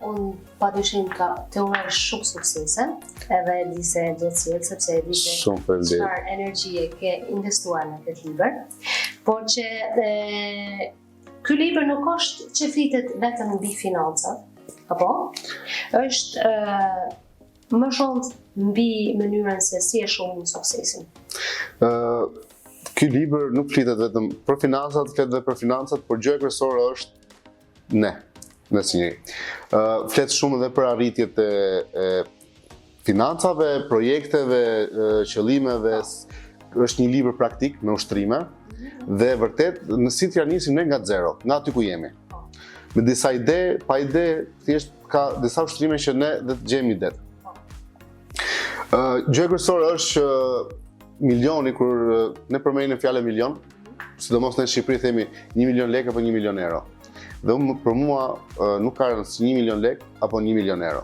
unë padyshim ka të uroj shumë suksese, edhe e di se do të sjell sepse e di se çfarë energjie ke investuar në këtë libër, por që ky libër nuk është që flitet vetëm mbi financat, apo? Është më shumë mbi mënyrën se si e shohim suksesin. Ky libër nuk flitet vetëm për financat, flet edhe për financat, por gjëja kryesore është ne si njeri. Flet shumë edhe për arritjet e financave, projekteve, qëllimeve, është një libër praktik me ushtrime dhe vërtet si t'ja nisim ne nga zero, nga aty ku jemi. Me disa ide, pa ide, thjesht ka disa ushtrime që ne dhe të gjejmë idet. Gjëja kryesore është që milioni, kur ne përmendim fjalën milion, sidomos në Shqipëri themi 1 milion lekë apo 1 milion euro. Dhe për mua nuk ka rëndësi 1 milion lekë apo 1 milion euro.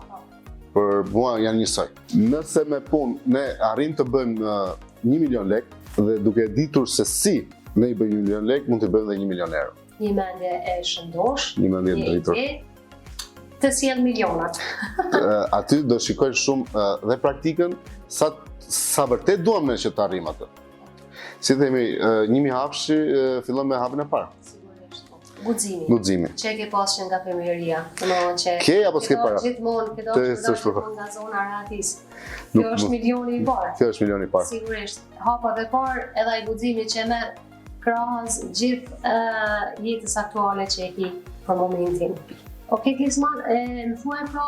Për mua janë njësoj. Nëse me punë ne arrim të bëjmë 1 milion lekë dhe duke ditur se si ne i bëjmë 1 milion lekë, mund të bëjmë dhe 1 milion euro. Një mendje e shëndosh, një mendje e drejtur. Të sjell milionat. Aty do shikojnë shumë dhe praktikën sa vërtet duam ne që të arrim atë. Si themi, 1000 hapshi fillon me hapin e parë. Guximi. Që ke pasur nga femëria, domethënë që ke apo s'ke para? Gjithmonë nga zona e Ratis. Kjo është milioni i parë. Kjo është milioni i parë. Sigurisht. Hapa dhe parë edhe ai guximi që merr krahas gjithë jetës aktuale që e ke për momentin. Okej, Klisman, më thuaj pra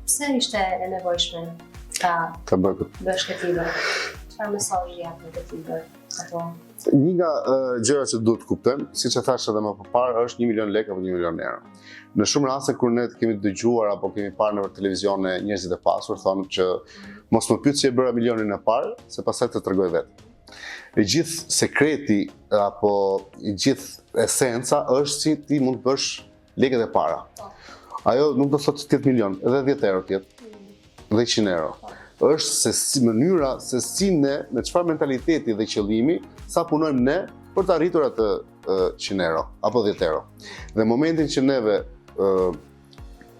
pse ishte e nevojshme ta bësh këtë libër? Çfarë mesazhi jap në këtë libër? Një nga gjërat që duhet të kuptojmë, siç e thash edhe më përpara, është 1 milion lekë apo 1 milion euro. Në shumë raste kur ne kemi dëgjuar apo kemi parë në televizion njerëzit e pasur thonë që mos më pyet si e bëra milionin e parë, se pastaj të tregoj vetë. I gjithë sekreti apo i gjithë esenca është si ti mund të bësh lekët e para. Ajo nuk do thotë të 10 milion, edhe 10 euro tjetë, dhe 100 euro. Është mënyra se si ne, me çfarë mentaliteti dhe qëllimi, sa punojmë ne për të arritur atë 100 euro, apo 10 euro. Dhe momentin që neve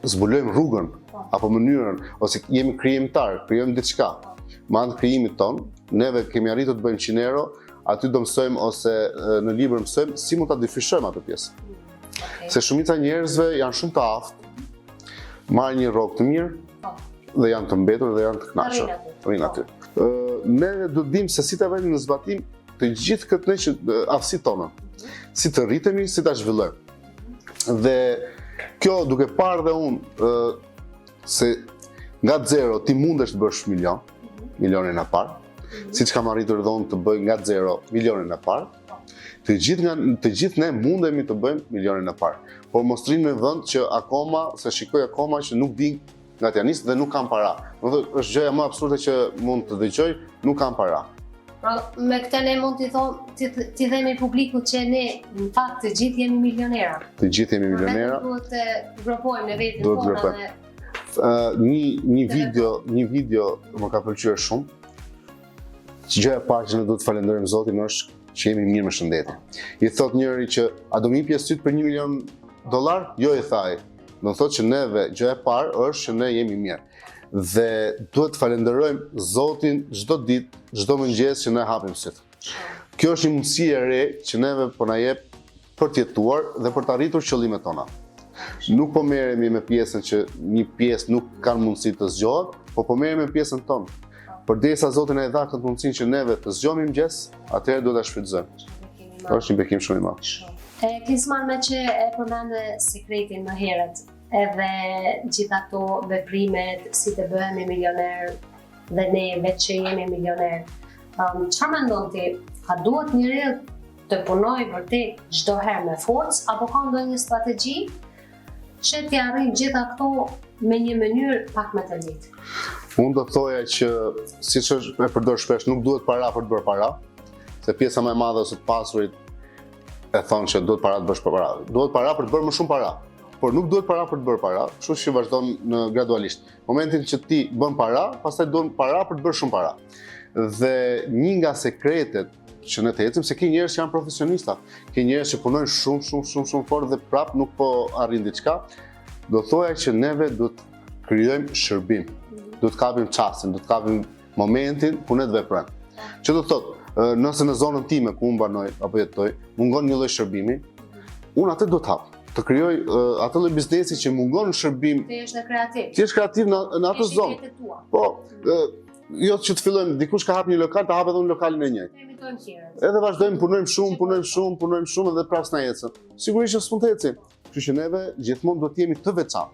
zbulojmë rrugën, apo mënyrën, ose jemi krijimtar, krijojmë diçka, me anë të krijimit ton, neve kemi arritur të bëjmë 100 euro, aty do mësojmë ose në libër mësojmë si mund ta dyfishojmë atë pjesë. Se shumica njerëzve janë shumë të aftë, marrin një rrogë të mirë, dhe janë të mbetur dhe janë të kënaqur. Rrin aty. Ne do të dimë se si ta vëmë në zbatim të gjithë këtë aftësitë tona. Si të rritemi, si ta zhvillojmë. Dhe kjo duke parë dhe unë se nga zero ti mundesh të bësh milionin e parë, siç kam arritur edhe unë të bëj nga zero milionin e parë. Të gjithë ne mundemi të bëjmë milionin e parë. Por mos rrinë në vend që akoma, se shikoj akoma që nuk di nga t'ja nisë dhe nuk kam para. Është gjëja më absurde që mund të dëgjoj, nuk kam para. Me këtë ne mund t'i themi publikut që ne në fakt të gjithë jemi milionera. Të gjithë jemi milionera. Duhet të grupojmë në vetën Duhet tona grupojmë. dhe Një video më ka pëlqyer shumë. Gjëja e parë që ne duhet të falenderojmë Zotin është që jemi mirë me shëndetin. I thot njëri që a do më jepje syt për $1 milion? Jo, i thaj. Do të thotë që neve gjëja e parë është që ne jemi mirë. Dhe duhet të falenderojmë Zotin çdo ditë, çdo mëngjes që ne hapim syt. Kjo është një mundësi e re që neve po na jep për të jetuar dhe për të arritur qëllimet tona. Nuk po merremi me pjesën që një pjesë nuk kanë mundësi të zgjohet, po merremi me pjesën tonë. Përderisa Zoti na i dha këtë mundësinë që neve të zgjohemi mëngjes, atëherë duhet ta shfrytëzojmë. Është një bekim shumë i madh. Klisman, me që e përmende sekretin më herët, edhe gjithë ato veprimet si të bëhemi milioner dhe ne vetë që jemi milioner. Çfarë mendon ti? A duhet njeriu të punojë vërtet çdo herë me forcë apo ka ndonjë strategji që t'i arrijë gjitha këto me një mënyrë pak më të lehtë? Unë do të thoja që siç është e përdor shpesh, nuk duhet para për të bërë para, se pjesa më e madhe ose të pasurit e thonë që duhet para të bësh për para. Duhet para për të bërë më shumë para. Por nuk duhet para për të bërë para, kështu që vazhdon në gradualisht. Momentin që ti bën para, pastaj duhet para për të bërë shumë para. Dhe një nga sekretet që ne të ecim, se ke njerëz që janë profesionista, ke njerëz që punojnë shumë fort dhe prap nuk po arrin diçka, do thoya që neve duhet krijojmë shërbim. Duhet të kapim çastin, duhet të kapim momentin ku ne të veprojmë. Që do thotë, nëse në zonën time ku unë banoj apo jetoj, mungon një lloj shërbimi, unë atë do të hap. Të krijoj atë lloj biznesi që mungon shërbim. Ti je kreativ. Ti je kreativ në atë zonë. Po, jo që të fillojmë, dikush ka hap një lokal, ta hap edhe unë lokalin e njëjtë. Imitojmë tjerët. Edhe vazhdojmë, punojmë shumë dhe prapë s'na ecën. Sigurisht që s'mund të ecim. Kështu që neve gjithmonë do të jemi të veçantë.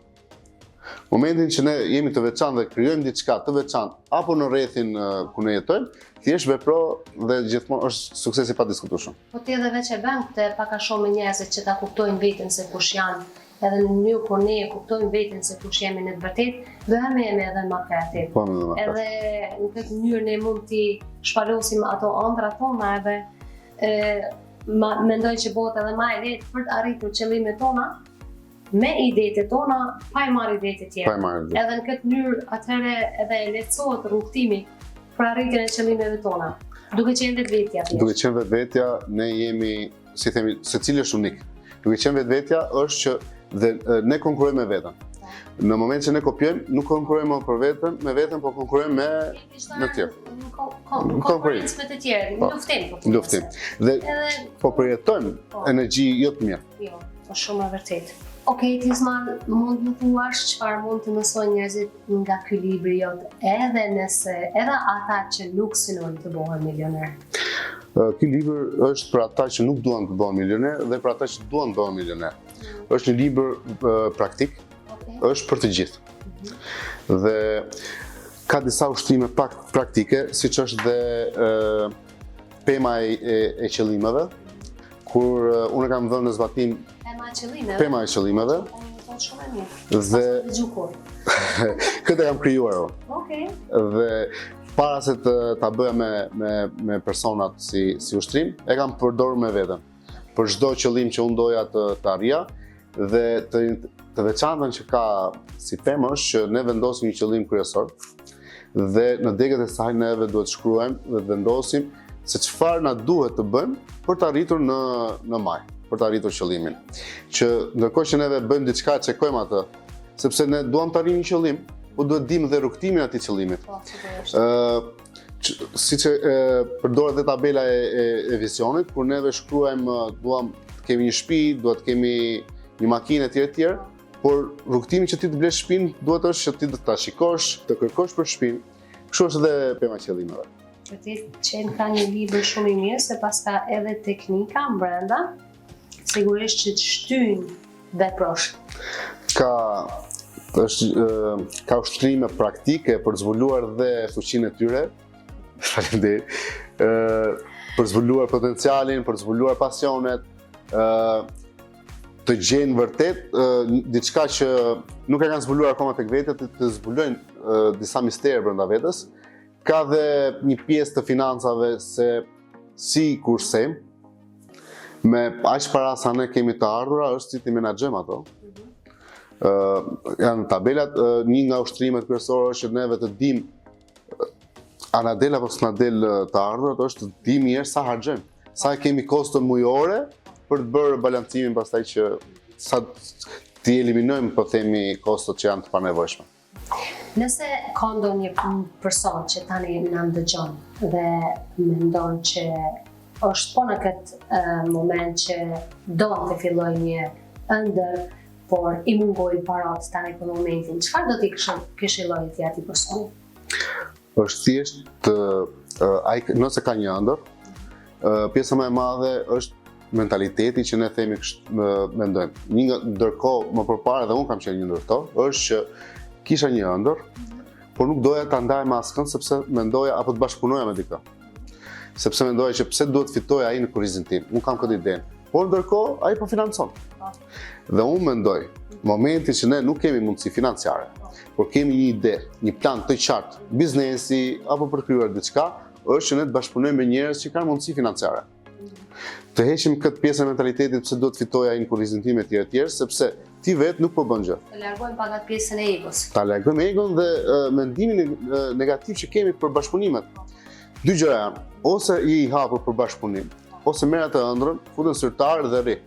Momentin që ne jemi të veçantë dhe krijojmë diçka të veçantë apo në rrethin ku ne jetojmë, thjesht vepro dhe gjithmonë është sukses i padiskutueshëm. Po ti edhe veç e bën këtë pak a shumë me njerëzit që ta kuptojnë veten se kush janë, edhe në mënyrë kur ne e kuptojmë veten se kush jemi në të vërtetë, bëhemi edhe më kreativ. Po, edhe në këtë mënyrë ne mund t'i shpalosim ato ëndrat tona edhe mendoj që bëhet edhe më e lehtë për të arritur qëllimet tona me idetë tona, pa i marrë idetë tjera. Edhe në këtë mënyrë atëherë edhe lehtësohet rrugtimi për arritjen e qëllimeve tona. Duke qenë vetvetja. Duke qenë vetvetja, ne jemi, si themi, secili është unik. Duke qenë vetvetja është që dhe ne konkurrojmë me veten. Në moment që ne kopjojmë, nuk konkurrojmë me veten, po konkurrojmë me të tjerë. Konkurrencë me të tjerë, në luftim. Dhe po përjetojmë energji jo të mirë. Jo, po shumë e vërtetë. Okej, Klisman, mund të thuash çfarë mund të mësojnë njerëzit nga ky libër jot, edhe ata që nuk synojnë të bëhen milioner? Ky libër është për ata që nuk duan të bëhen milioner dhe për ata që duan të bëhen milioner. Është një libër praktik, është për të gjithë. Dhe ka disa ushtrime praktike, siç është dhe pema e qëllimeve, kur unë kam dhënë në zbatim pema e qëllimeve. Dhe këtë kam krijuar. Dhe para se ta bëja me personat si ushtrim, e kam përdorur me veten. Për çdo qëllim që unë doja të arrija dhe të veçantën që ka si pemë është që ne vendosim një qëllim kryesor dhe në degët e saj neve duhet shkruajmë dhe vendosim se çfarë na duhet të bëjmë për të arritur në maj, për të arritur qëllimin. Që ndërkohë që neve bëjmë diçka, çekojmë atë, sepse ne duam të arrijmë një qëllim, po duhet dim dhe rrugtimin e atij qëllimit. Siç përdoret dhe tabela e visionit, kur neve shkruajmë duam të kemi një shtëpi, duhet të kemi një makinë etj, por rrugtimi që ti të blesh shtëpinë duhet është që ti të ta shikosh, të kërkosh për shtëpinë. Kështu është edhe pema e qëllimeve. Që ka një libër shumë i mirë, se pas ka edhe teknika brenda, sigurisht që të shtyjnë veprosh. Ka ushtrime praktike për zbuluar dhe fuqinë e tyre, për zbuluar potencialin, për zbuluar pasionet, të gjenë vërtet diçka që nuk e kanë zbuluar akoma tek vetët, të zbulojnë disa mistere brenda vetës, ka dhe një pjesë të financave se si kursem, me aq para sa ne kemi të ardhura, është si ti menaxhojmë ato. Janë tabelat, një nga ushtrimet kryesore është që neve të dim a na del apo s'na del të ardhurat, është të dim mirë sa harxojmë, sa kemi koston mujore për të bërë balancimin pastaj që sa të eliminojmë, po themi, kostot që janë të panevojshme. Nëse ka ndonjë person që tani na ndëgjon dhe mendon që është po në këtë moment që do të filloj një ëndër, por i mungojnë parat tani për momentin, çfarë do t'i këshilloj ti atij personi? Është thjesht nëse ka një ëndër, pjesa më e madhe është mentaliteti që ne themi mendojmë. Ndërkohë më përpara dhe unë kam qenë një ndër to, është që kisha një ëndër, por nuk doja ta ndaj me askënd sepse mendoja apo të bashkëpunoja me dikë. Sepse mendoja që pse duhet fitoj ai në kurrizin tim. Unë kam këtë idenë. Por ndërkohë ai po financon. Dhe unë mendoj, momenti që ne nuk kemi mundësi financiare, por kemi një ide, një plan të qartë, biznesi apo për të krijuar diçka, është që ne të bashkëpunojmë me njerëz që kanë mundësi financiare. Të heqim këtë pjesë e mentalitetit pse duhet fitoj ai në kurrizin tim etj etj, sepse ti vetë nuk po bën gjë. Të largojmë pak atë pjesën e egos. Ta largojmë egon dhe mendimin negativ që kemi për bashkëpunimet. Dy gjëra janë, ose je i hapur për bashkëpunim, ose merr atë ëndrrën, futen syrtar dhe rri.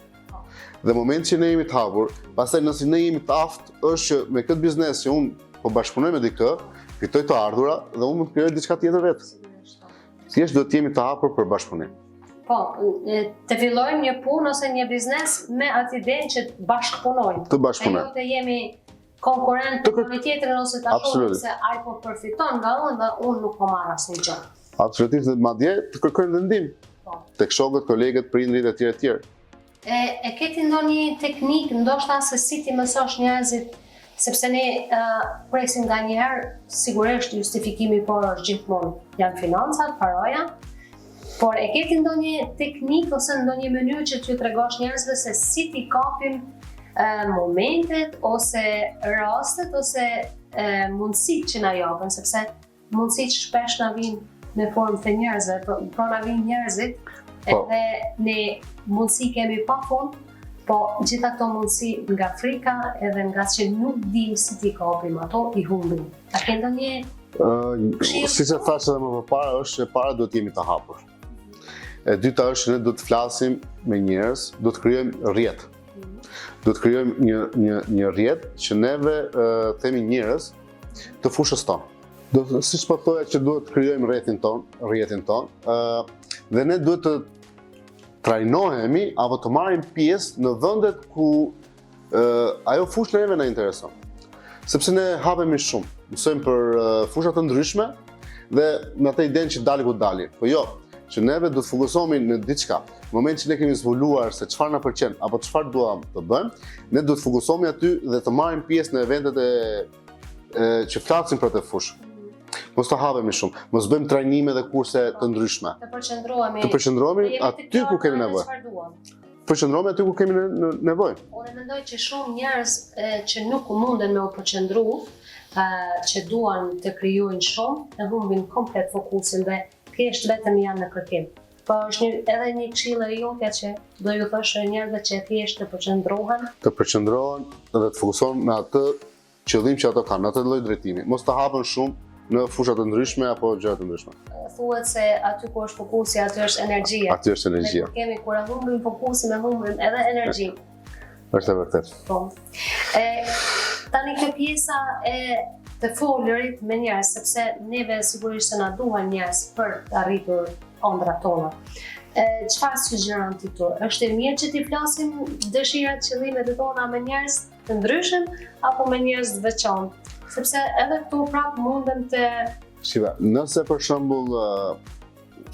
Dhe moment që ne jemi të hapur, pastaj nëse ne jemi të aftë, është që me këtë biznes që unë po bashkëpunoj me dikë, fitoj të ardhura dhe unë mund të krijoj diçka tjetër vetë. Thjesht duhet të jemi të hapur për bashkëpunim. Po, të fillojmë një punë ose një biznes me atë idenë që të bashkëpunojmë. Të bashkëpunojmë. Jo të jemi konkurrent për një tjetrin ose ta shohim se ai po përfiton nga unë dhe unë nuk po marr asnjë gjë. Absolutisht, madje të kërkojmë vendim. Tek shokët, kolegët, prindrit etj etj. E keti ndonjë teknikë, ndoshta se si ti mësosh njerëzit, sepse ne presim nganjëherë, sigurisht justifikimi i parë është gjithmonë janë financat, paraja, por e keti ndonjë teknikë ose ndonjë mënyrë që t'ju tregosh njerëzve se si ti kapim momentet ose rastet ose mundësitë që na japën, sepse mundësitë shpesh na vinë në formë të njerëzve, pra na vinë njerëzit, edhe ne mundësi kemi pa fund, po gjitha këto mundësi nga frika edhe nga që nuk dim si t'i kapim ato, i humbim. A ke ndonjë siç e thashë edhe më përpara, është e para duhet jemi të hapur. E dyta është ne duhet të flasim me njerëz, duhet të krijojmë rrjet. Duhet të krijojmë një rrjet që neve themi njerëz të fushës tonë. Siç po thoya që duhet të krijojmë rrjetin ton, dhe ne duhet të trajnohemi apo të marrim pjesë në vendet ku ajo fushë neve na intereson. Sepse ne hapemi shumë, mësojmë për fusha të ndryshme dhe me atë idenë që dali ku dali. Po jo, që neve do të fokusohemi në diçka. Në moment që ne kemi zbuluar se çfarë na pëlqen apo çfarë duam të bëjmë, ne do të fokusohemi aty dhe të marrim pjesë në eventet që flasin për atë fushë. Mos të hapemi shumë, mos bëjmë trajnime dhe kurse të ndryshme. Të përqendrohemi aty ku kemi nevojë. Përqendrohemi aty ku kemi nevojë. Unë mendoj që shumë njerëz që nuk munden me u përqendru, që duan të krijojnë shumë, e humbin komplet fokusin dhe thjesht vetëm janë në kërkim. Po është edhe një këshillë e jotja që do ju thosh njerëzve që thjesht të përqendrohen. Të përqendrohen dhe të fokusohen në atë qëllim që ato kanë, në atë lloj drejtimi. Mos të hapen shumë në fusha të ndryshme apo gjëra të ndryshme. Thuhet se aty ku është fokusi, aty është energjia. Aty është energjia. Ne kur humbim fokusin, e humbim edhe energjinë. Është e vërtetë. Po. Tani kjo pjesa e të folurit me njerëz, sepse neve sigurisht se na duan njerëz për të arritur ëndrat tona. Çfarë sugjeron ti tu? Është e mirë që ti flasim dëshirat, qëllimet e tona me njerëz të ndryshëm apo me njerëz të veçantë? Sepse edhe këtu prapë mundem të... Shiva, nëse për shembull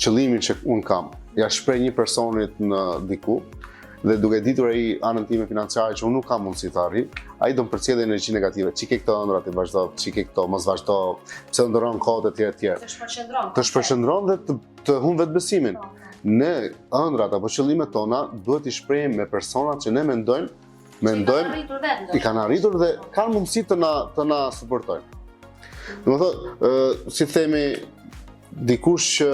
qëllimin që unë kam, ja shpreh një personit në diku, dhe duke ditur ai anën time financiare që unë nuk kam mundësi të arrij, ai do të përcjellë energji negative. Çike këto ëndra ti vazhdo, çike këto mos vazhdo, pse ndron kohët etj. Të shpërqendron dhe të humb vetbesimin. Ne ëndrat apo qëllimet tona duhet i shprehim me personat që ne mendojmë i kanë arritur dhe kanë mundësi të na suportojnë. Domethënë, si themi, dikush që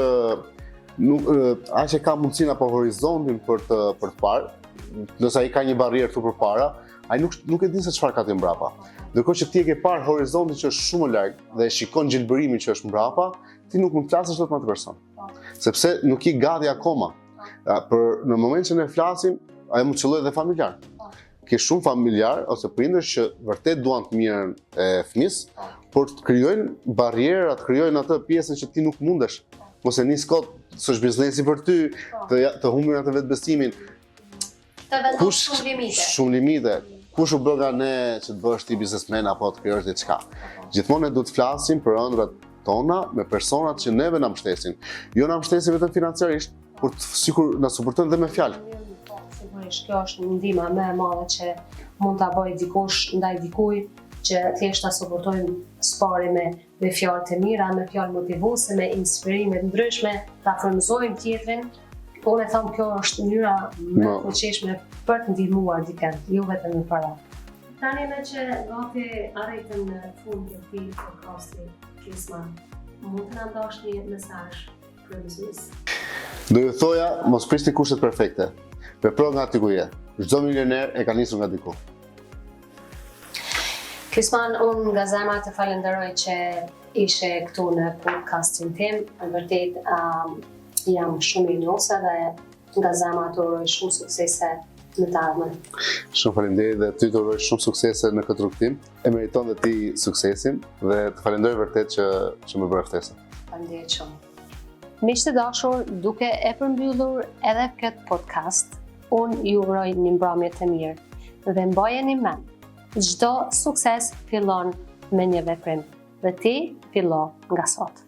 aq e ka mundësinë apo horizontin për të parë, nëse ai ka një barrierë këtu përpara, ai nuk e din se çfarë ka ti mbrapa. Ndërkohë që ti e ke parë horizontin që është shumë larg dhe e shikon gjelbërimin që është mbrapa, ti nuk mund të flasësh dot me atë person. Sepse nuk je gati akoma. Për në moment që ne flasim, ai mund të qëllojë dhe familjar. Ke shumë familjar ose prindër që vërtet duan të mirën e fëmis, por të krijojnë barriera, të krijojnë atë pjesën që ti nuk mundesh. Mos e nis kot, s'është biznesi për ty, të humbin atë vetbesimin. Të vendos shumë limite. Kush u bë nga ne që të bëhesh ti biznesmen apo të krijosh diçka. Gjithmonë ne duhet të flasim për ëndrat tona me personat që neve na mbështesin. Jo na mbështesin vetëm financiarisht, por sikur na suportojnë dhe me fjalë. Sigurisht, kjo është ndihma më e madhe që mund ta bëjë dikush ndaj dikujt që thjesht ta suportojnë spari me fjalë të mira, me fjalë motivuese, me inspirime të ndryshme, ta frymëzojnë tjetrin. Unë e them kjo është mënyra më e fuqishme për të ndihmuar dikën, jo vetëm me para. Tani me që gati arritëm në fund të këtij podcasti, Kisman, mund të na ndash një mesazh frymëzues? Do ju thoja, mos prisni kushtet perfekte. Vepro nga aty ku je. Çdo milioner e ka nisur nga diku. Kisman, unë nga zemra të falenderoj që ishe këtu në podcastin tim. Në vërtet jam shumë injose dhe nga zemra të uroj shumë suksese në të ardhmen. Shumë faleminderit dhe ty të uroj shumë suksese në këtë rrugtim. E meriton dhe ti suksesin dhe të falenderoj vërtet që më bëre ftesë. Faleminderit shumë. Miq të dashur, duke e përmbyllur edhe këtë podcast, unë ju uroj një mbrëmje të mirë dhe mbajeni mend, çdo sukses fillon me një veprim dhe ti fillo nga sot.